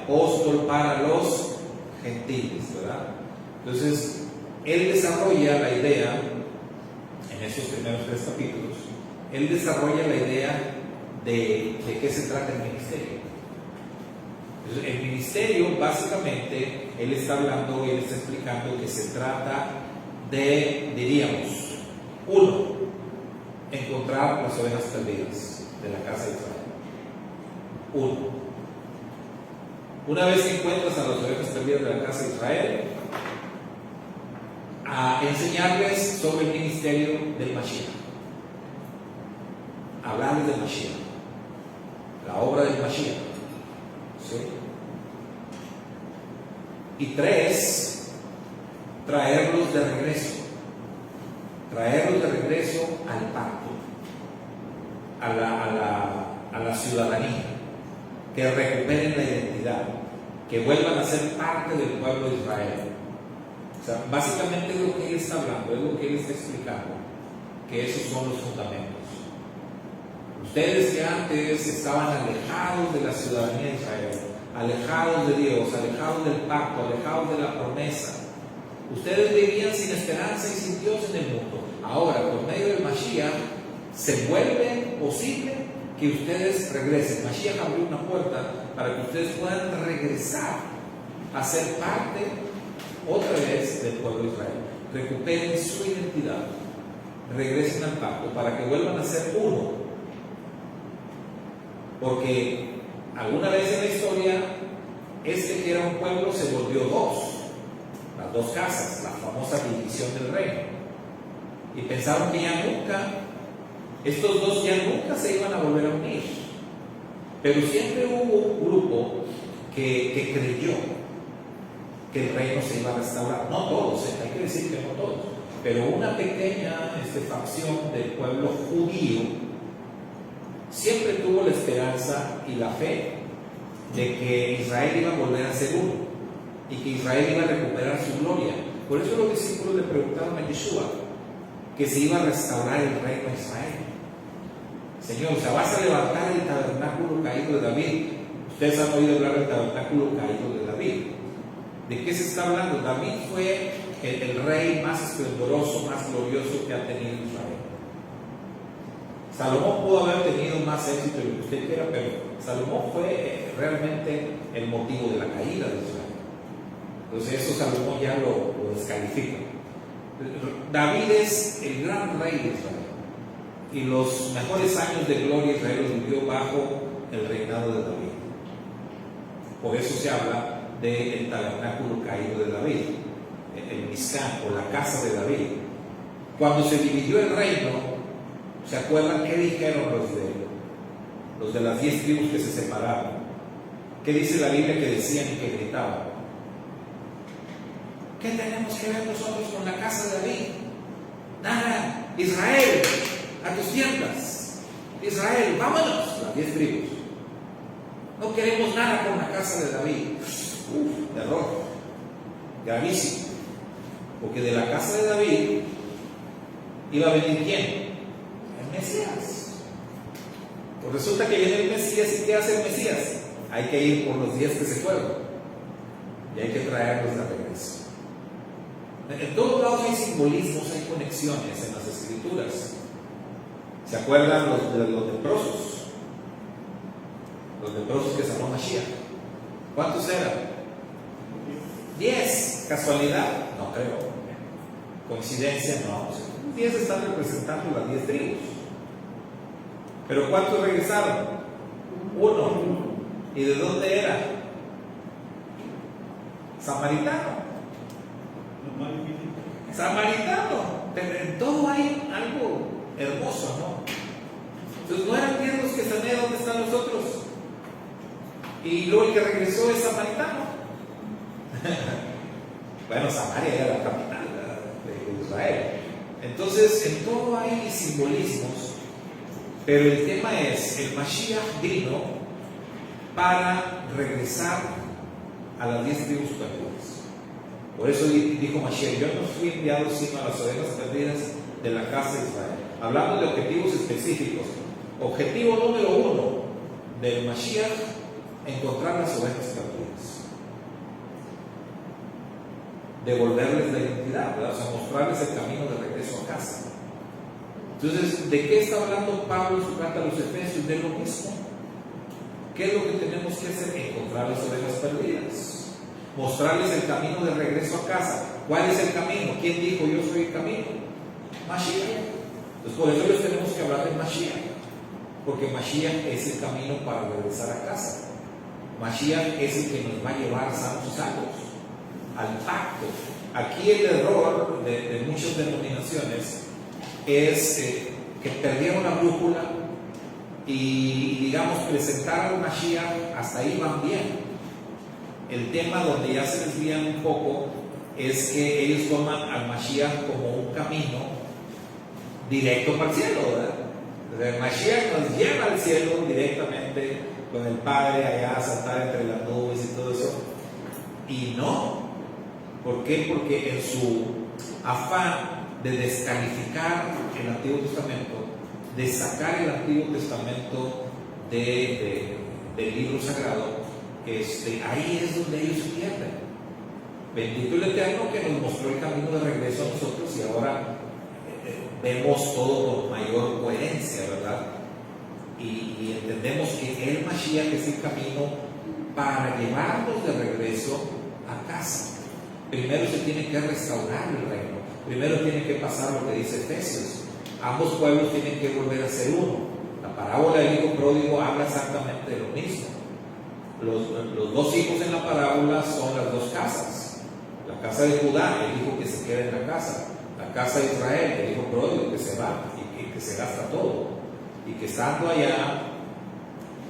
apóstol para los gentiles, ¿verdad? Entonces, él desarrolla la idea, en esos primeros 3 capítulos, él desarrolla la idea de qué se trata el ministerio. Entonces, el ministerio, básicamente, él está hablando, él está explicando que se trata de, diríamos, 1, encontrar las ovejas perdidas de la casa de Israel. 1. Una vez que encuentras a las ovejas perdidas de la casa de Israel, a enseñarles sobre el ministerio del Mashiach, hablarles del Mashiach, la obra del Mashiach, ¿sí? Y 3, traerlos de regreso al pacto, a la ciudadanía, que recuperen la identidad, que vuelvan a ser parte del pueblo de Israel. O sea, básicamente es lo que él está hablando, es lo que él está explicando, que esos son los fundamentos. Ustedes que antes estaban alejados de la ciudadanía de Israel, alejados de Dios, alejados del pacto, alejados de la promesa, ustedes vivían sin esperanza y sin Dios en el mundo. Ahora, por medio del Mashiach, se vuelve posible que ustedes regresen. Mashiach abrió una puerta para que ustedes puedan regresar a ser parte otra vez del pueblo de Israel. Recuperen su identidad, regresen al pacto para que vuelvan a ser uno. Porque alguna vez en la historia, que era un pueblo se volvió 2, las 2 casas, la famosa división del reino. Y pensaron que estos 2 ya nunca se iban a volver a unir. Pero siempre hubo un grupo que creyó que el reino se iba a restaurar. No todos, hay que decir que no todos, pero una pequeña facción del pueblo judío siempre tuvo la esperanza y la fe de que Israel iba a volver a ser uno y que Israel iba a recuperar su gloria. Por eso los discípulos le preguntaron a Yeshua que si iba a restaurar el reino de Israel. Señor, o sea, vas a levantar el tabernáculo caído de David. Ustedes han oído hablar del tabernáculo caído de David. ¿De qué se está hablando? David fue el rey más esplendoroso, más glorioso que ha tenido Israel. Salomón pudo haber tenido más éxito de lo que usted quiera, pero Salomón fue realmente el motivo de la caída de Israel. Entonces eso Salomón ya lo descalifica. David es el gran rey de Israel y los mejores años de gloria de Israel los vivió bajo el reinado de David. Por eso se habla del tabernáculo caído de David, el Mizcán o la casa de David. Cuando se dividió el reino, ¿se acuerdan qué dijeron los de las 10 tribus que se separaron? ¿Qué dice la Biblia que decían y que gritaban? ¿Qué tenemos que ver nosotros con la casa de David? Nada. Israel, a tus tiendas. Israel, vámonos. Las 10 tribus. No queremos nada con la casa de David. Error. Gravísimo. Porque de la casa de David iba a venir ¿quién? El Mesías. Pues resulta que viene el Mesías, y ¿qué hace el Mesías? Hay que ir por los 10 que se fueron y hay que traerlos de regreso. En todos lados hay simbolismos, hay conexiones en las escrituras. ¿Se acuerdan los leprosos? Los leprosos que sanó Mashiach. ¿Cuántos eran? 10. ¿Casualidad? No creo. ¿Coincidencia? No. 10 están representando las 10 tribus. ¿Pero cuántos regresaron? 1. ¿Y de dónde era? Samaritano. Samaritano. Pero en todo hay algo hermoso, ¿no? Entonces no eran 10 los que sané, ¿dónde están los otros? Y luego el que regresó es samaritano. Bueno, Samaria era la capital de Israel. Entonces en todo hay simbolismos, pero el tema es, el Mashiach vino para regresar a las 10 tribus perdidas. Por eso dijo Mashiach: yo no fui enviado sino a las ovejas perdidas de la casa de Israel. Hablando de objetivos específicos. Objetivo número 1 del Mashiach: encontrar las ovejas perdidas, devolverles la identidad, ¿verdad? O sea, mostrarles el camino de regreso a casa. Entonces, ¿de qué está hablando Pablo en su carta a los Efesios? De lo mismo. ¿Qué es lo que tenemos que hacer? Encontrar las ovejas perdidas, mostrarles el camino de regreso a casa. ¿Cuál es el camino? ¿Quién dijo yo soy el camino? Mashiach. Entonces, por eso les tenemos que hablar de Mashiach, porque Mashiach es el camino para regresar a casa. Mashiach es el que nos va a llevar sanos y salvos al pacto. Aquí el error de muchas denominaciones es que perdieron la brújula y, digamos, presentaron Mashiach, hasta ahí van bien. El tema donde ya se desvían un poco es que ellos toman al Mashiach como un camino directo para el cielo, ¿verdad? El Mashiach nos lleva al cielo directamente con el Padre allá a saltar entre las nubes y todo eso. Y no. ¿Por qué? Porque en su afán de descalificar el Antiguo Testamento, de sacar el Antiguo Testamento del libro sagrado, ahí es donde ellos se pierden. Bendito el Eterno que nos mostró el camino de regreso a nosotros y ahora vemos todo con mayor coherencia, ¿verdad? Y entendemos que el Mashiach es el camino para llevarnos de regreso a casa. Primero se tiene que restaurar el reino. Primero tiene que pasar lo que dice Efesios. Ambos pueblos tienen que volver a ser uno. La parábola del hijo pródigo habla exactamente de lo mismo. Los dos hijos en la parábola son las dos casas. La casa de Judá, el hijo que se queda en la casa. La casa de Israel, el hijo pródigo que se va y que se gasta todo. Y que estando allá,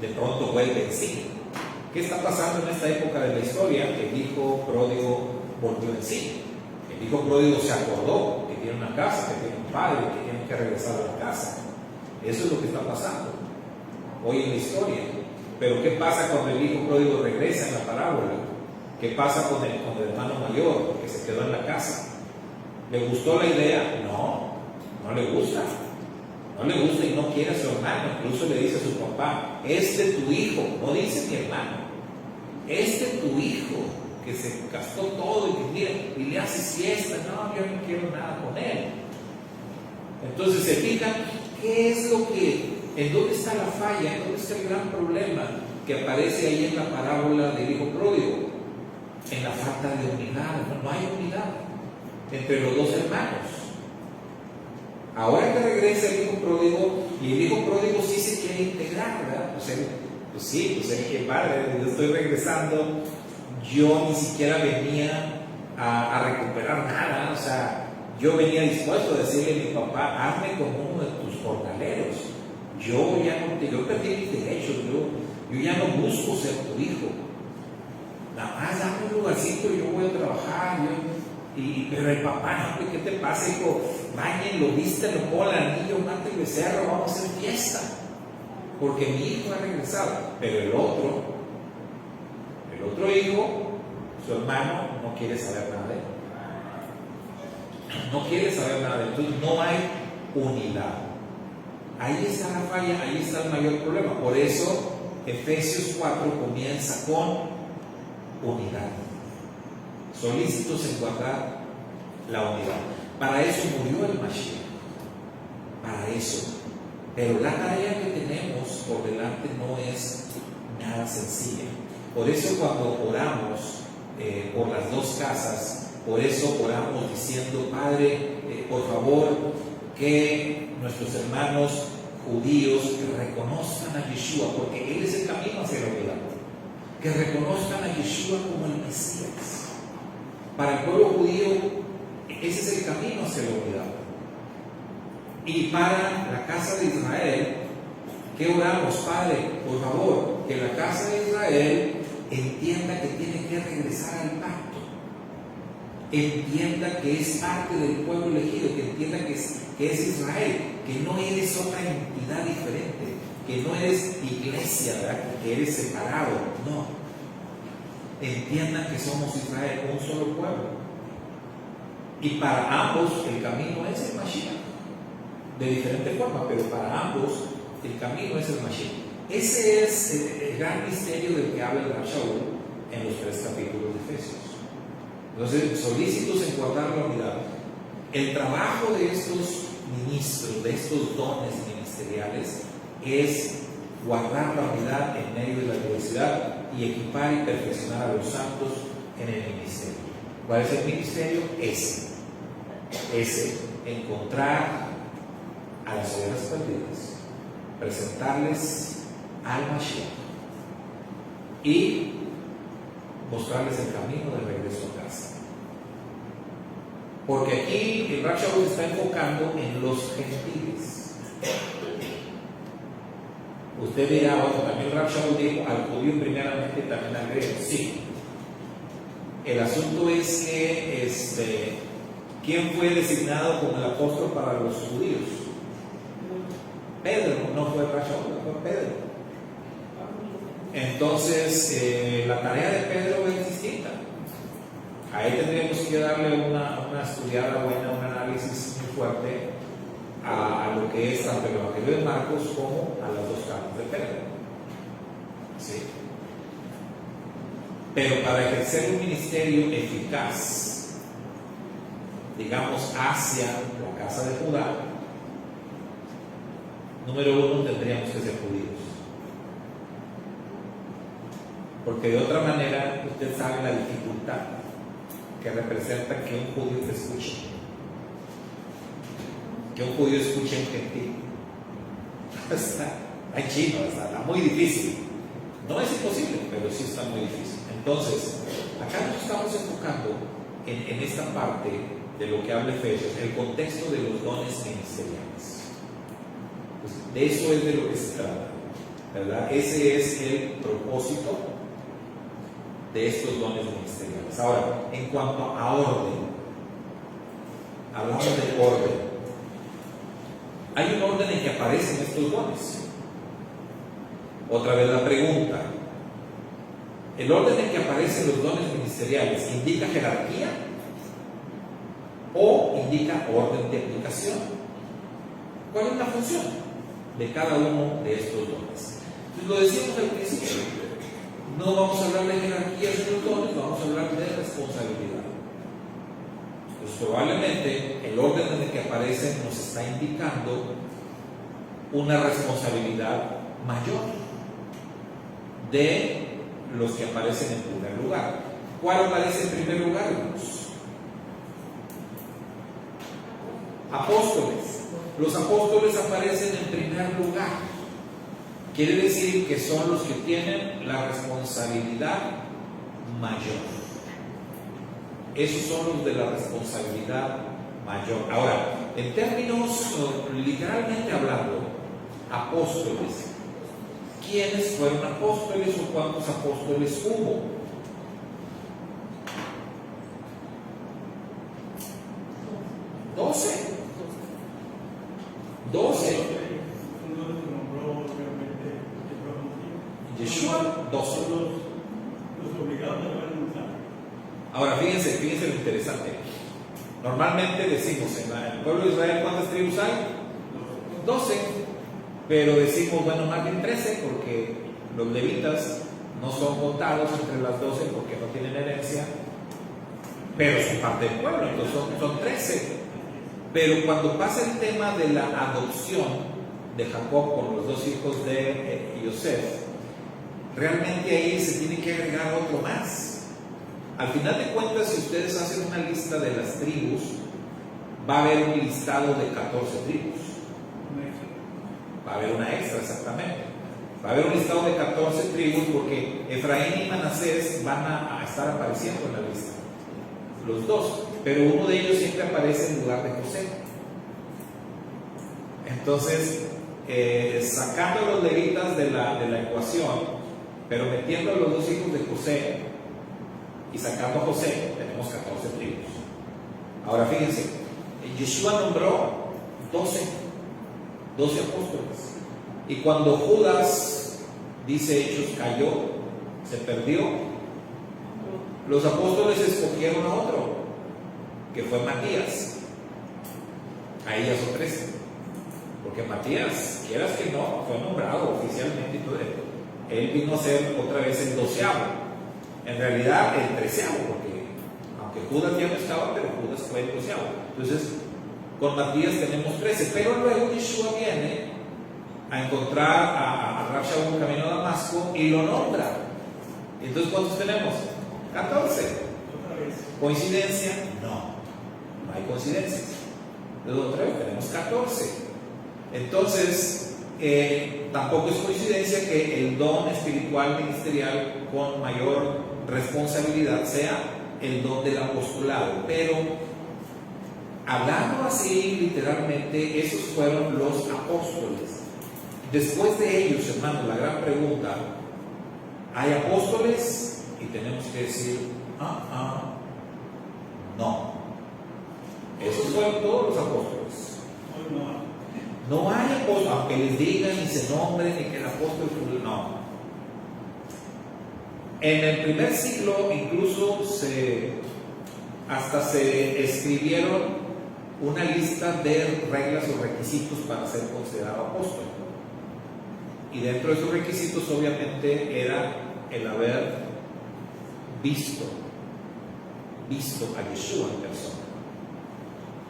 de pronto vuelve en sí. ¿Qué está pasando en esta época de la historia? El hijo pródigo volvió en sí. El hijo pródigo se acordó que tiene una casa, que tiene un padre, que tiene que regresar a la casa. Eso es lo que está pasando hoy en la historia. Pero ¿qué pasa cuando el hijo pródigo regresa en la parábola? ¿Qué pasa con el hermano mayor que se quedó en la casa? ¿Le gustó la idea? No, no le gusta. No le gusta y no quiere a su hermano. Incluso le dice a su papá, tu hijo, no dice mi hermano, tu hijo, que se gastó todo y que mira, y le hace fiesta. No, yo no quiero nada con él. Entonces se fijan, ¿qué es lo que, en dónde está la falla, en dónde está el gran problema que aparece ahí en la parábola del hijo pródigo? En la falta de unidad. No hay unidad entre los dos hermanos. Ahora que regresa el hijo pródigo, y el hijo pródigo sí se quiere integrar, ¿verdad? Pues que padre, yo estoy regresando, yo ni siquiera venía a recuperar nada, o sea, yo venía dispuesto a decirle a mi papá, hazme como uno de tus jornaleros, yo perdí mis derechos, yo ya no busco ser tu hijo, nada más dame un lugarcito y yo voy a trabajar, pero el papá, no, ¿qué te pasa, hijo? Báñenlo, vístenlo, ponle el anillo, mate el becerro, vamos a hacer fiesta. Porque mi hijo ha regresado. Pero el otro hijo, su hermano, no quiere saber nada de él. No quiere saber nada de él. Entonces no hay unidad. Ahí está la falla, ahí está el mayor problema. Por eso Efesios 4 comienza con unidad. Solícitos en guardar la unidad. Para eso murió el Mashiach. Para eso. Pero la tarea que tenemos por delante no es nada sencilla. Por eso cuando oramos por las dos casas, por eso oramos diciendo, Padre, por favor, que nuestros hermanos judíos reconozcan a Yeshua, porque Él es el camino hacia la unidad. Que reconozcan a Yeshua como el Mesías. Para el pueblo judío, ese es el camino hacia la unidad. Y para la casa de Israel, ¿qué oramos? Padre, por favor, que la casa de Israel entienda que tiene que regresar al pacto. Entienda que es parte del pueblo elegido, que entienda que es Israel, que no eres otra entidad diferente, que no eres iglesia, ¿verdad? Que eres separado. No. Entiendan que somos Israel, un solo pueblo. Y para ambos el camino es el Mashiach. De diferente forma, pero para ambos el camino es el Mashiach. Ese es el gran misterio del que habla el Rab Shaul en los 3 capítulos de Efesios. Entonces, solícitos en guardar la unidad. El trabajo de estos ministros, de estos dones ministeriales, es guardar la unidad en medio de la diversidad y equipar y perfeccionar a los santos en el ministerio. ¿Cuál es el ministerio? Ese, encontrar a las ovejas perdidas, presentarles al Mashiach y mostrarles el camino de regreso a casa. Porque aquí el Rab Shaul está enfocando en los gentiles. Usted dirá, bueno, también Rab Shaul dijo al judío primeramente, también al griego. Sí. El asunto es que ¿quién fue designado como el apóstol para los judíos? Pedro, no fue Rab Shaul, fue Pedro. Entonces, la tarea de Pedro es distinta. Ahí tendríamos que darle una estudiada buena, un análisis muy fuerte a lo que es tanto el Evangelio de Marcos como a las 2 cartas de Pedro. ¿Sí? Pero para ejercer un ministerio eficaz, digamos, hacia la casa de Judá, número 1, tendríamos que ser judíos. Porque de otra manera, usted sabe la dificultad que representa que un judío te escuche. Que un judío escuche a un gentil. Está chino, está muy difícil. No es imposible, pero sí está muy difícil. Entonces, acá nos estamos enfocando en esta parte de lo que habla Efesios, el contexto de los dones ministeriales. Pues de eso es de lo que se trata, ¿verdad? Ese es el propósito de estos dones ministeriales. Ahora, en cuanto a orden, hablamos de orden. Hay un orden en que aparecen estos dones. Otra vez la pregunta: ¿el orden en que aparecen los dones ministeriales indica jerarquía o indica orden de aplicación. ¿Cuál es la función de cada uno de estos dones? Entonces, lo decíamos al principio, no vamos a hablar de jerarquías de los dones, vamos a hablar de responsabilidad. Pues probablemente el orden en el que aparecen nos está indicando una responsabilidad mayor de los que aparecen en primer lugar. ¿Cuál aparece en primer lugar, hermanos? Apóstoles. Los apóstoles aparecen en primer lugar. Quiere decir que son los que tienen la responsabilidad mayor. Esos son los de la responsabilidad mayor. Ahora, en términos literalmente hablando, apóstoles. ¿Quiénes fueron apóstoles o cuántos apóstoles hubo? Doce. Yeshua, 12. Los obligados a llevar el mensaje. Ahora, fíjense lo interesante. Normalmente decimos en el pueblo de Israel, ¿cuántas tribus hay? 12. Pero decimos, bueno, más bien 13, porque los levitas no son contados entre las 12 porque no tienen herencia, pero son parte del pueblo, entonces son 13. Pero cuando pasa el tema de la adopción de Jacob con los dos hijos de Yosef, realmente ahí se tiene que agregar otro más. Al final de cuentas, si ustedes hacen una lista de las tribus, va a haber un listado de 14 tribus. Va a haber una extra, exactamente. Va a haber un listado de 14 tribus porque Efraín y Manasés van a estar apareciendo en la lista. Los dos, pero uno de ellos siempre aparece en lugar de José. Entonces, sacando a los levitas de la ecuación, pero metiendo a los dos hijos de José y sacando a José, tenemos 14 tribus. Ahora fíjense, Yeshua nombró 12 apóstoles. Y cuando Judas, dice Hechos, cayó, se perdió, los apóstoles escogieron a otro, que fue Matías. Ahí ya son 13. Porque Matías, quieras que no, fue nombrado oficialmente y todo esto. Él vino a ser otra vez el 12avo. En realidad el 13avo, porque aunque Judas ya no estaba, pero Judas fue el 12avo. Entonces, con Matías tenemos 13. Pero luego Yeshua viene a encontrar a Rab Shaul camino a Damasco y lo nombra. Entonces, ¿cuántos tenemos? 14. Otra vez. ¿Coincidencia? No hay coincidencias. Entonces, otra vez tenemos 14. Entonces, tampoco es coincidencia que el don espiritual ministerial con mayor responsabilidad sea el don del apostolado. Pero, hablando así literalmente, esos fueron los apóstoles. Después de ellos, hermanos, la gran pregunta: ¿hay apóstoles? Y tenemos que decir, no. Esos fueron todos los apóstoles. Hoy no hay. No hay apóstoles, aunque les digan y se nombren y que el apóstol, no. En el primer siglo incluso hasta se escribieron una lista de reglas o requisitos para ser considerado apóstol. Y dentro de esos requisitos obviamente era el haber visto a Yeshua en persona.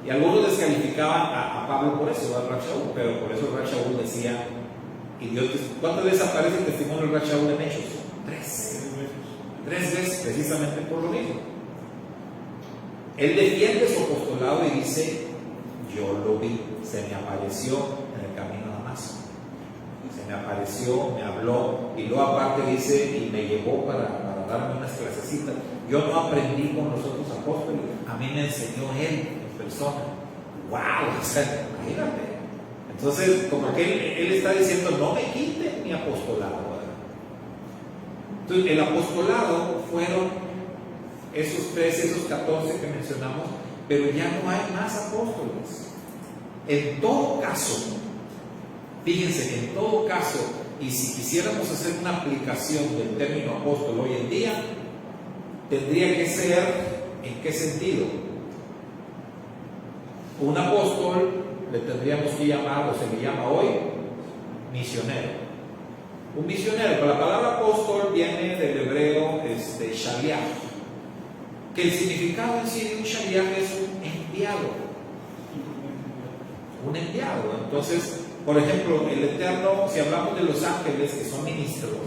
Y algunos descalificaban a Pablo por eso, a Rab Shaul, pero por eso Rab Shaul decía, ¿cuántas veces aparece el testimonio de Rab Shaul en Hechos? 3. 3 veces, precisamente por lo mismo. Él defiende su apostolado y dice, yo lo vi, se me apareció en el camino a Damasco. Se me apareció, me habló, y luego aparte dice, y me llevó para darme unas clasecitas. Yo no aprendí con los otros apóstoles, a mí me enseñó él en persona. ¡Wow! O sea, imagínate. Entonces, como que él está diciendo, no me quiten mi apostolado, ¿verdad? Entonces, el apostolado fueron esos 13, esos 14 que mencionamos, pero ya no hay más apóstoles. En todo caso, fíjense, en todo caso, y si quisiéramos hacer una aplicación del término apóstol hoy en día, tendría que ser, ¿en qué sentido? Un apóstol le tendríamos que llamar, o se le llama hoy, misionero. Un misionero, pero la palabra apóstol viene del hebreo shaliach, que el significado en sí de un shaliach es un enviado. Un enviado. Entonces, por ejemplo, el Eterno, si hablamos de los ángeles que son ministros,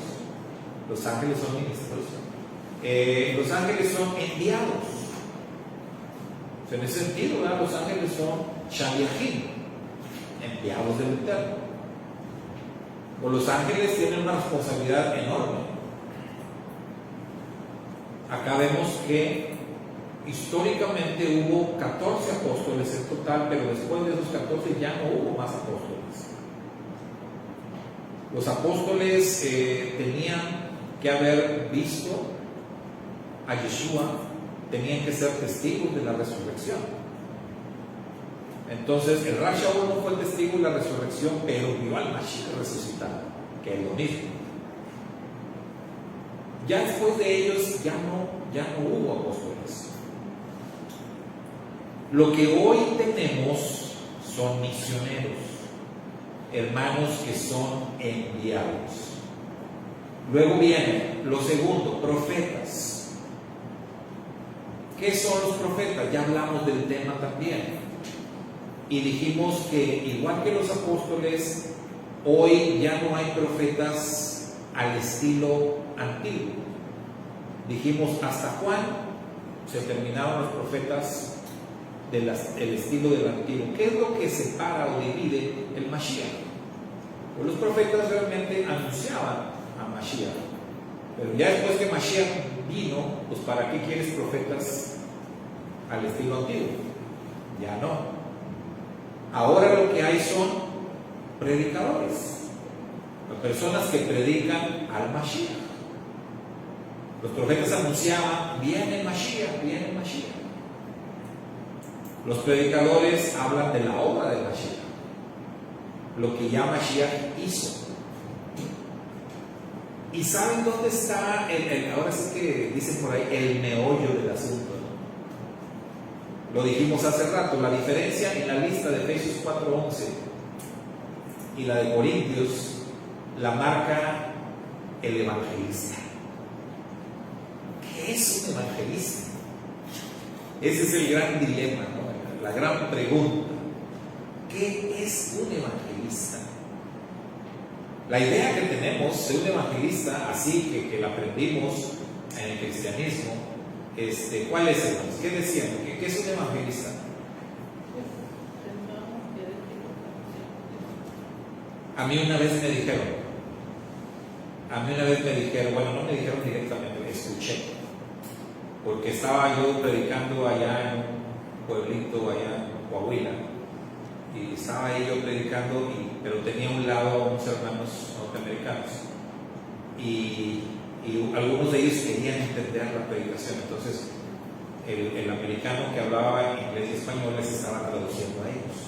los ángeles son ministros, los ángeles son enviados. O sea, en ese sentido, ¿verdad? Los ángeles son shaliachim, enviados del Eterno. O los ángeles tienen una responsabilidad enorme. Acá vemos que históricamente hubo 14 apóstoles en total, pero después de esos 14 ya no hubo más apóstoles. Los apóstoles tenían que haber visto a Yeshua, tenían que ser testigos de la resurrección. Entonces, el Rav Shaul no fue testigo de la resurrección, pero vio al Mashiach resucitado, que es lo mismo. Ya después de ellos ya no hubo apóstoles. Lo que hoy tenemos son misioneros, hermanos que son enviados. Luego viene lo segundo, profetas. ¿Qué son los profetas? Ya hablamos del tema también. Y dijimos que igual que los apóstoles, hoy ya no hay profetas al estilo antiguo. Dijimos hasta Juan se terminaron los profetas del estilo del antiguo. ¿Qué es lo que separa o divide el Mashiach? Pues los profetas realmente anunciaban a Mashiach, pero ya después que Mashiach vino, pues ¿para qué quieres profetas al estilo antiguo? Ya no. Ahora lo que hay son predicadores, personas que predican al Mashiach. Los profetas anunciaban, viene Mashiach, viene Mashiach. Los predicadores hablan de la obra de Mashiach, lo que ya Mashiach hizo. ¿Y saben dónde está ahora sí que dicen por ahí, el meollo del asunto? Lo dijimos hace rato, la diferencia en la lista de Efesios 4:11 y la de Corintios la marca el evangelista. ¿Qué es un evangelista? Ese es el gran dilema, ¿no? La gran pregunta. ¿Qué es un evangelista? La idea que tenemos de un evangelista, así que la aprendimos en el cristianismo, ¿cuál es, hermanos? ¿Qué decían? ¿Qué es un evangelista? A mí una vez me dijeron, bueno, no me dijeron directamente, escuché, porque estaba yo predicando allá en un pueblito allá en Coahuila, y estaba ahí yo predicando, pero tenía a un lado a unos hermanos norteamericanos, y algunos de ellos querían entender la predicación. Entonces el americano que hablaba inglés y español les estaba traduciendo a ellos,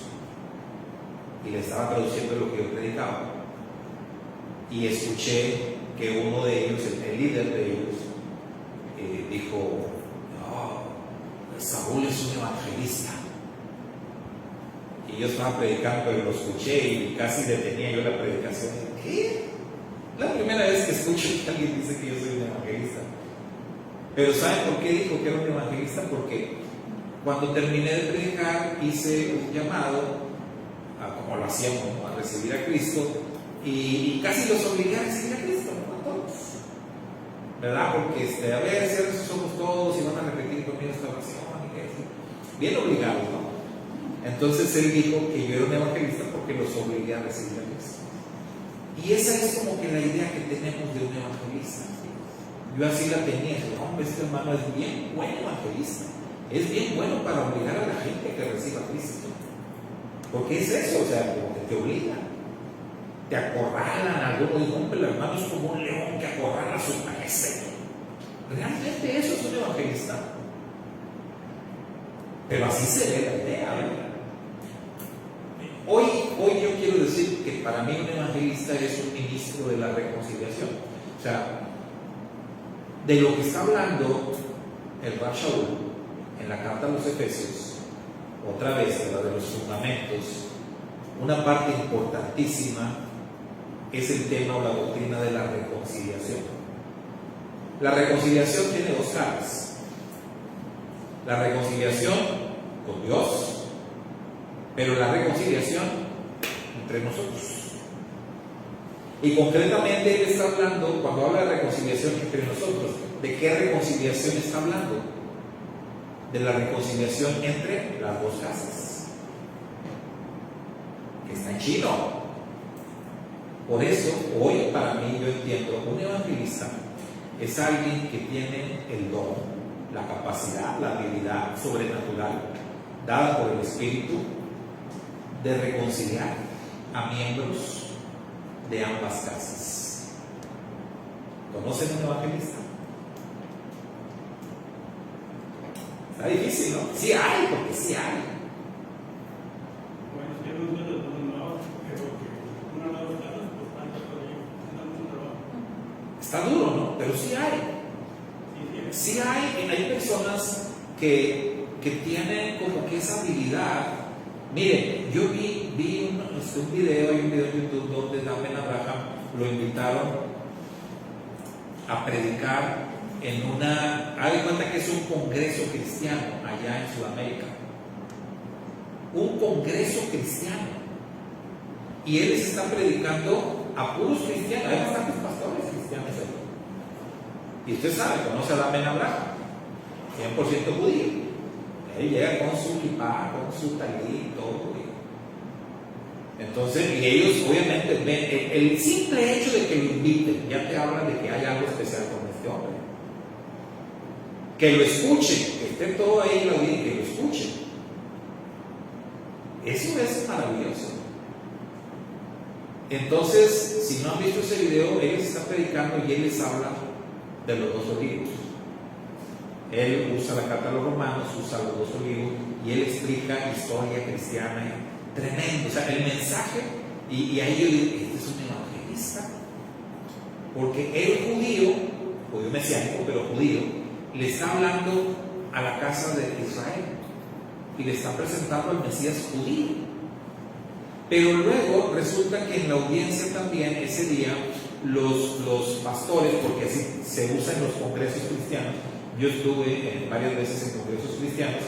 y les estaba traduciendo lo que yo predicaba, y escuché que uno de ellos, el líder de ellos, dijo: no, Saúl es un evangelista. Y yo estaba predicando, pero lo escuché y casi detenía yo la predicación. ¿Qué? La primera vez que escucho que alguien dice que yo soy un evangelista. Pero ¿saben por qué dijo que era un evangelista? Porque cuando terminé de predicar hice un llamado, como lo hacíamos, a recibir a Cristo, y casi los obligué a recibir a Cristo, ¿no? A todos, ¿verdad? Porque a ver, si somos todos y van a repetir conmigo esta oración, bien obligados, ¿no? Entonces él dijo que yo era un evangelista porque los obligué a recibir a Cristo. Y esa es como que la idea que tenemos de un evangelista. Yo así la tenía, hombre, este hermano es bien buen evangelista, es bien bueno para obligar a la gente a que reciba a Cristo. Porque es eso, o sea, como que te obligan, te acorralan. Algunos dicen, hombre, el hermano es como un león que acorrala a su presa. Realmente eso es un evangelista. Pero así se ve la idea, ¿verdad? Hoy yo quiero decir que para mí un evangelista es un ministro de la reconciliación. O sea, de lo que está hablando el Rav Shaul en la carta a los Efesios, otra vez, de los fundamentos, una parte importantísima es el tema o la doctrina de la reconciliación. La reconciliación tiene dos caras. La reconciliación con Dios, pero la reconciliación entre nosotros. Y concretamente él está hablando, cuando habla de reconciliación entre nosotros, ¿de qué reconciliación está hablando? De la reconciliación entre las dos casas, que está en chino. Por eso, hoy para mí yo entiendo, un evangelista es alguien que tiene el don, la capacidad, la habilidad sobrenatural dada por el Espíritu de reconciliar a miembros de ambas casas. ¿Conocen un evangelista? Está difícil, ¿no? Sí hay, porque sí hay. Bueno, yo no entiendo de no, pero que una de las casas, pues tanto por ello, da mucho trabajo. Está duro, ¿no? Pero sí hay. Sí hay personas que tienen como que esa habilidad. Miren, yo vi un video, hay un video en YouTube donde Ben Abraham lo invitaron a predicar en haga de cuenta que es un congreso cristiano allá en Sudamérica. Un congreso cristiano. Y él les está predicando a puros cristianos. Hay bastantes pastores cristianos ahí. Y usted sabe, conoce a Ben Abraham, 100% judío. Él llega con su kippah, con su talí, todo. Entonces, y ellos obviamente ven, el simple hecho de que lo inviten, ya te habla de que hay algo especial con este hombre. Que lo escuchen, que esté todo ahí en la audiencia, que lo escuchen. Eso es maravilloso. Entonces, si no han visto ese video, él les está predicando y él les habla de los dos olivos. Él usa la carta a los romanos, usa los dos olivos y él explica historia cristiana tremendo. O sea, el mensaje, y ahí yo digo, este es un evangelista, porque el judío mesiánico, pero judío, le está hablando a la casa de Israel y le está presentando al Mesías judío. Pero luego resulta que en la audiencia también ese día los pastores, porque así se usa en los congresos cristianos, yo estuve varias veces en congresos cristianos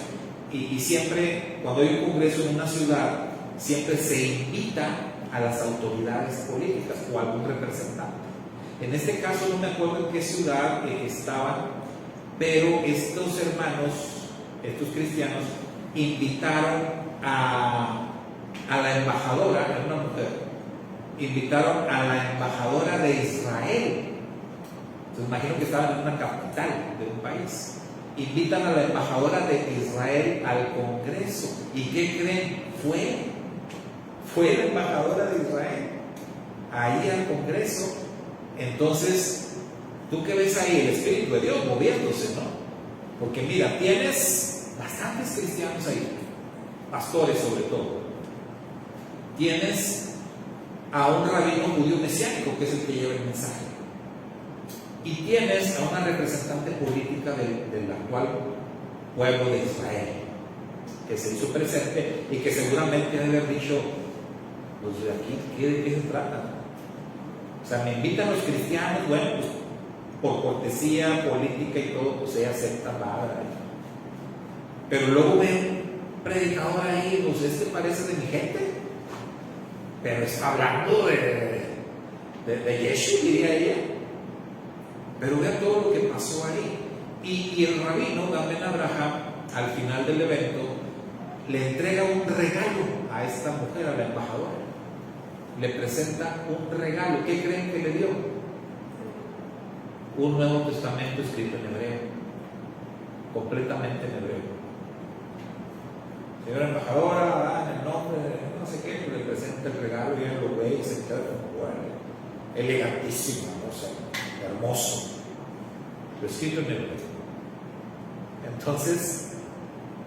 y siempre cuando hay un congreso en una ciudad siempre se invita a las autoridades políticas o a algún representante. En este caso no me acuerdo en qué ciudad estaban, pero estos hermanos, estos cristianos, invitaron a la embajadora, era una mujer, invitaron a la embajadora de Israel. Entonces imagino que estaban en una capital de un país. Invitan a la embajadora de Israel al Congreso. ¿Y qué creen? Fue la embajadora de Israel ahí al Congreso. Entonces, ¿tú qué ves ahí? El Espíritu de Dios moviéndose, ¿no? Porque mira, tienes bastantes cristianos ahí, pastores sobre todo. Tienes a un rabino judío mesiánico que es el que lleva el mensaje. Y tienes a una representante política del actual pueblo de Israel, que se hizo presente y que seguramente debe haber dicho, pues de aquí, ¿de qué se trata? O sea, me invitan los cristianos, bueno, pues por cortesía política y todo, pues ella acepta la palabra. Pero luego ven predicador ahí, pues este parece de mi gente, pero está hablando de Yeshua, diría ella. Pero vea todo lo que pasó ahí. Y el rabino Ben Abraham, al final del evento, le entrega un regalo a esta mujer, a la embajadora. Le presenta un regalo. ¿Qué creen que le dio? Un Nuevo Testamento escrito en hebreo, completamente en hebreo. Señora embajadora, en el nombre de no sé qué, le presenta el regalo y ella lo ve y se queda como bueno, elegantísimo, no sé, hermoso, lo escrito en hebreo. Entonces,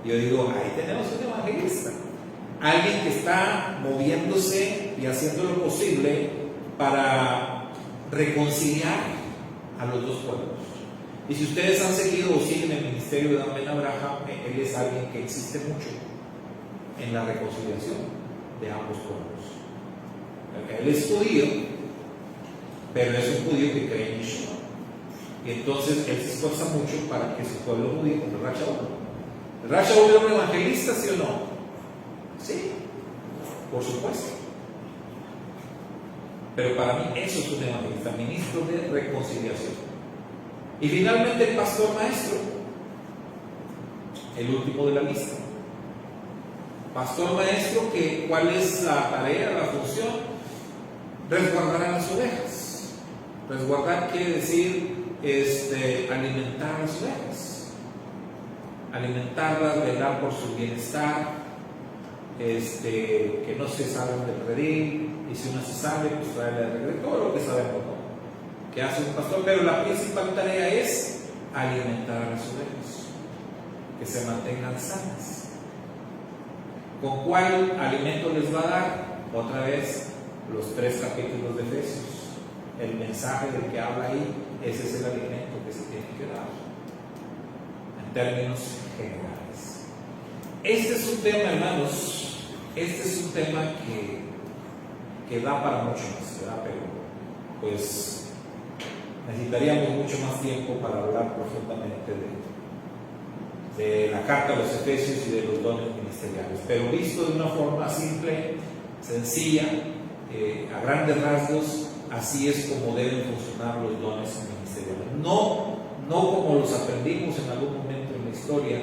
yo digo, ahí tenemos un evangelista, alguien que está moviéndose y haciendo lo posible para reconciliar a los dos pueblos. Y si ustedes han seguido o siguen el ministerio de Ben Abraham, él es alguien que existe mucho en la reconciliación de ambos pueblos. Él es judío, pero es un judío que cree en Yeshua. Y entonces él se esfuerza mucho para que su pueblo judío, como el Rav Shaul. ¿El Rav Shaul era un evangelista, sí o no? Sí, por supuesto. Pero para mí eso es un evangelista, ministro de reconciliación. Y finalmente el pastor maestro, el último de la lista. Pastor maestro, ¿cuál es la tarea, la función? Resguardar a las ovejas. Resguardar quiere decir alimentar a las ovejas. Alimentarlas, velar por su bienestar, que no se salgan del redil, y si una se sale, pues traerle de regreso, todo lo que sabemos, ¿no? Que hace un pastor, pero la principal tarea es alimentar a las ovejas, que se mantengan sanas. ¿Con cuál alimento les va a dar? Otra vez, los 3 capítulos de Efesios. El mensaje del que habla ahí, ese es el alimento que se tiene que dar, en términos generales. Este es un tema, hermanos, este es un tema que da para mucho más, ¿verdad? Pero pues necesitaríamos mucho más tiempo para hablar profundamente de la carta a los Efesios y de los dones ministeriales, pero visto de una forma simple, sencilla, a grandes rasgos, así es como deben funcionar los dones ministeriales. No como los aprendimos en algún momento en la historia,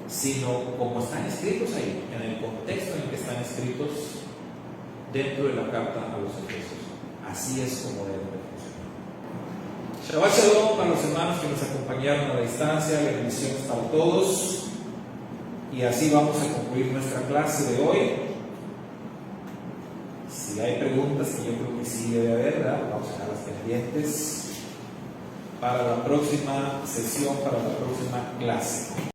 sino como están escritos ahí, en el contexto en el que están escritos dentro de la carta a los Efesios. Así es como deben de funcionar. Shabbat Shalom para los hermanos que nos acompañaron a la distancia, bendiciones para todos. Y así vamos a concluir nuestra clase de hoy. Si hay preguntas, que yo creo que sí debe haber, ¿verdad? Vamos a dejarlas pendientes para la próxima sesión, para la próxima clase.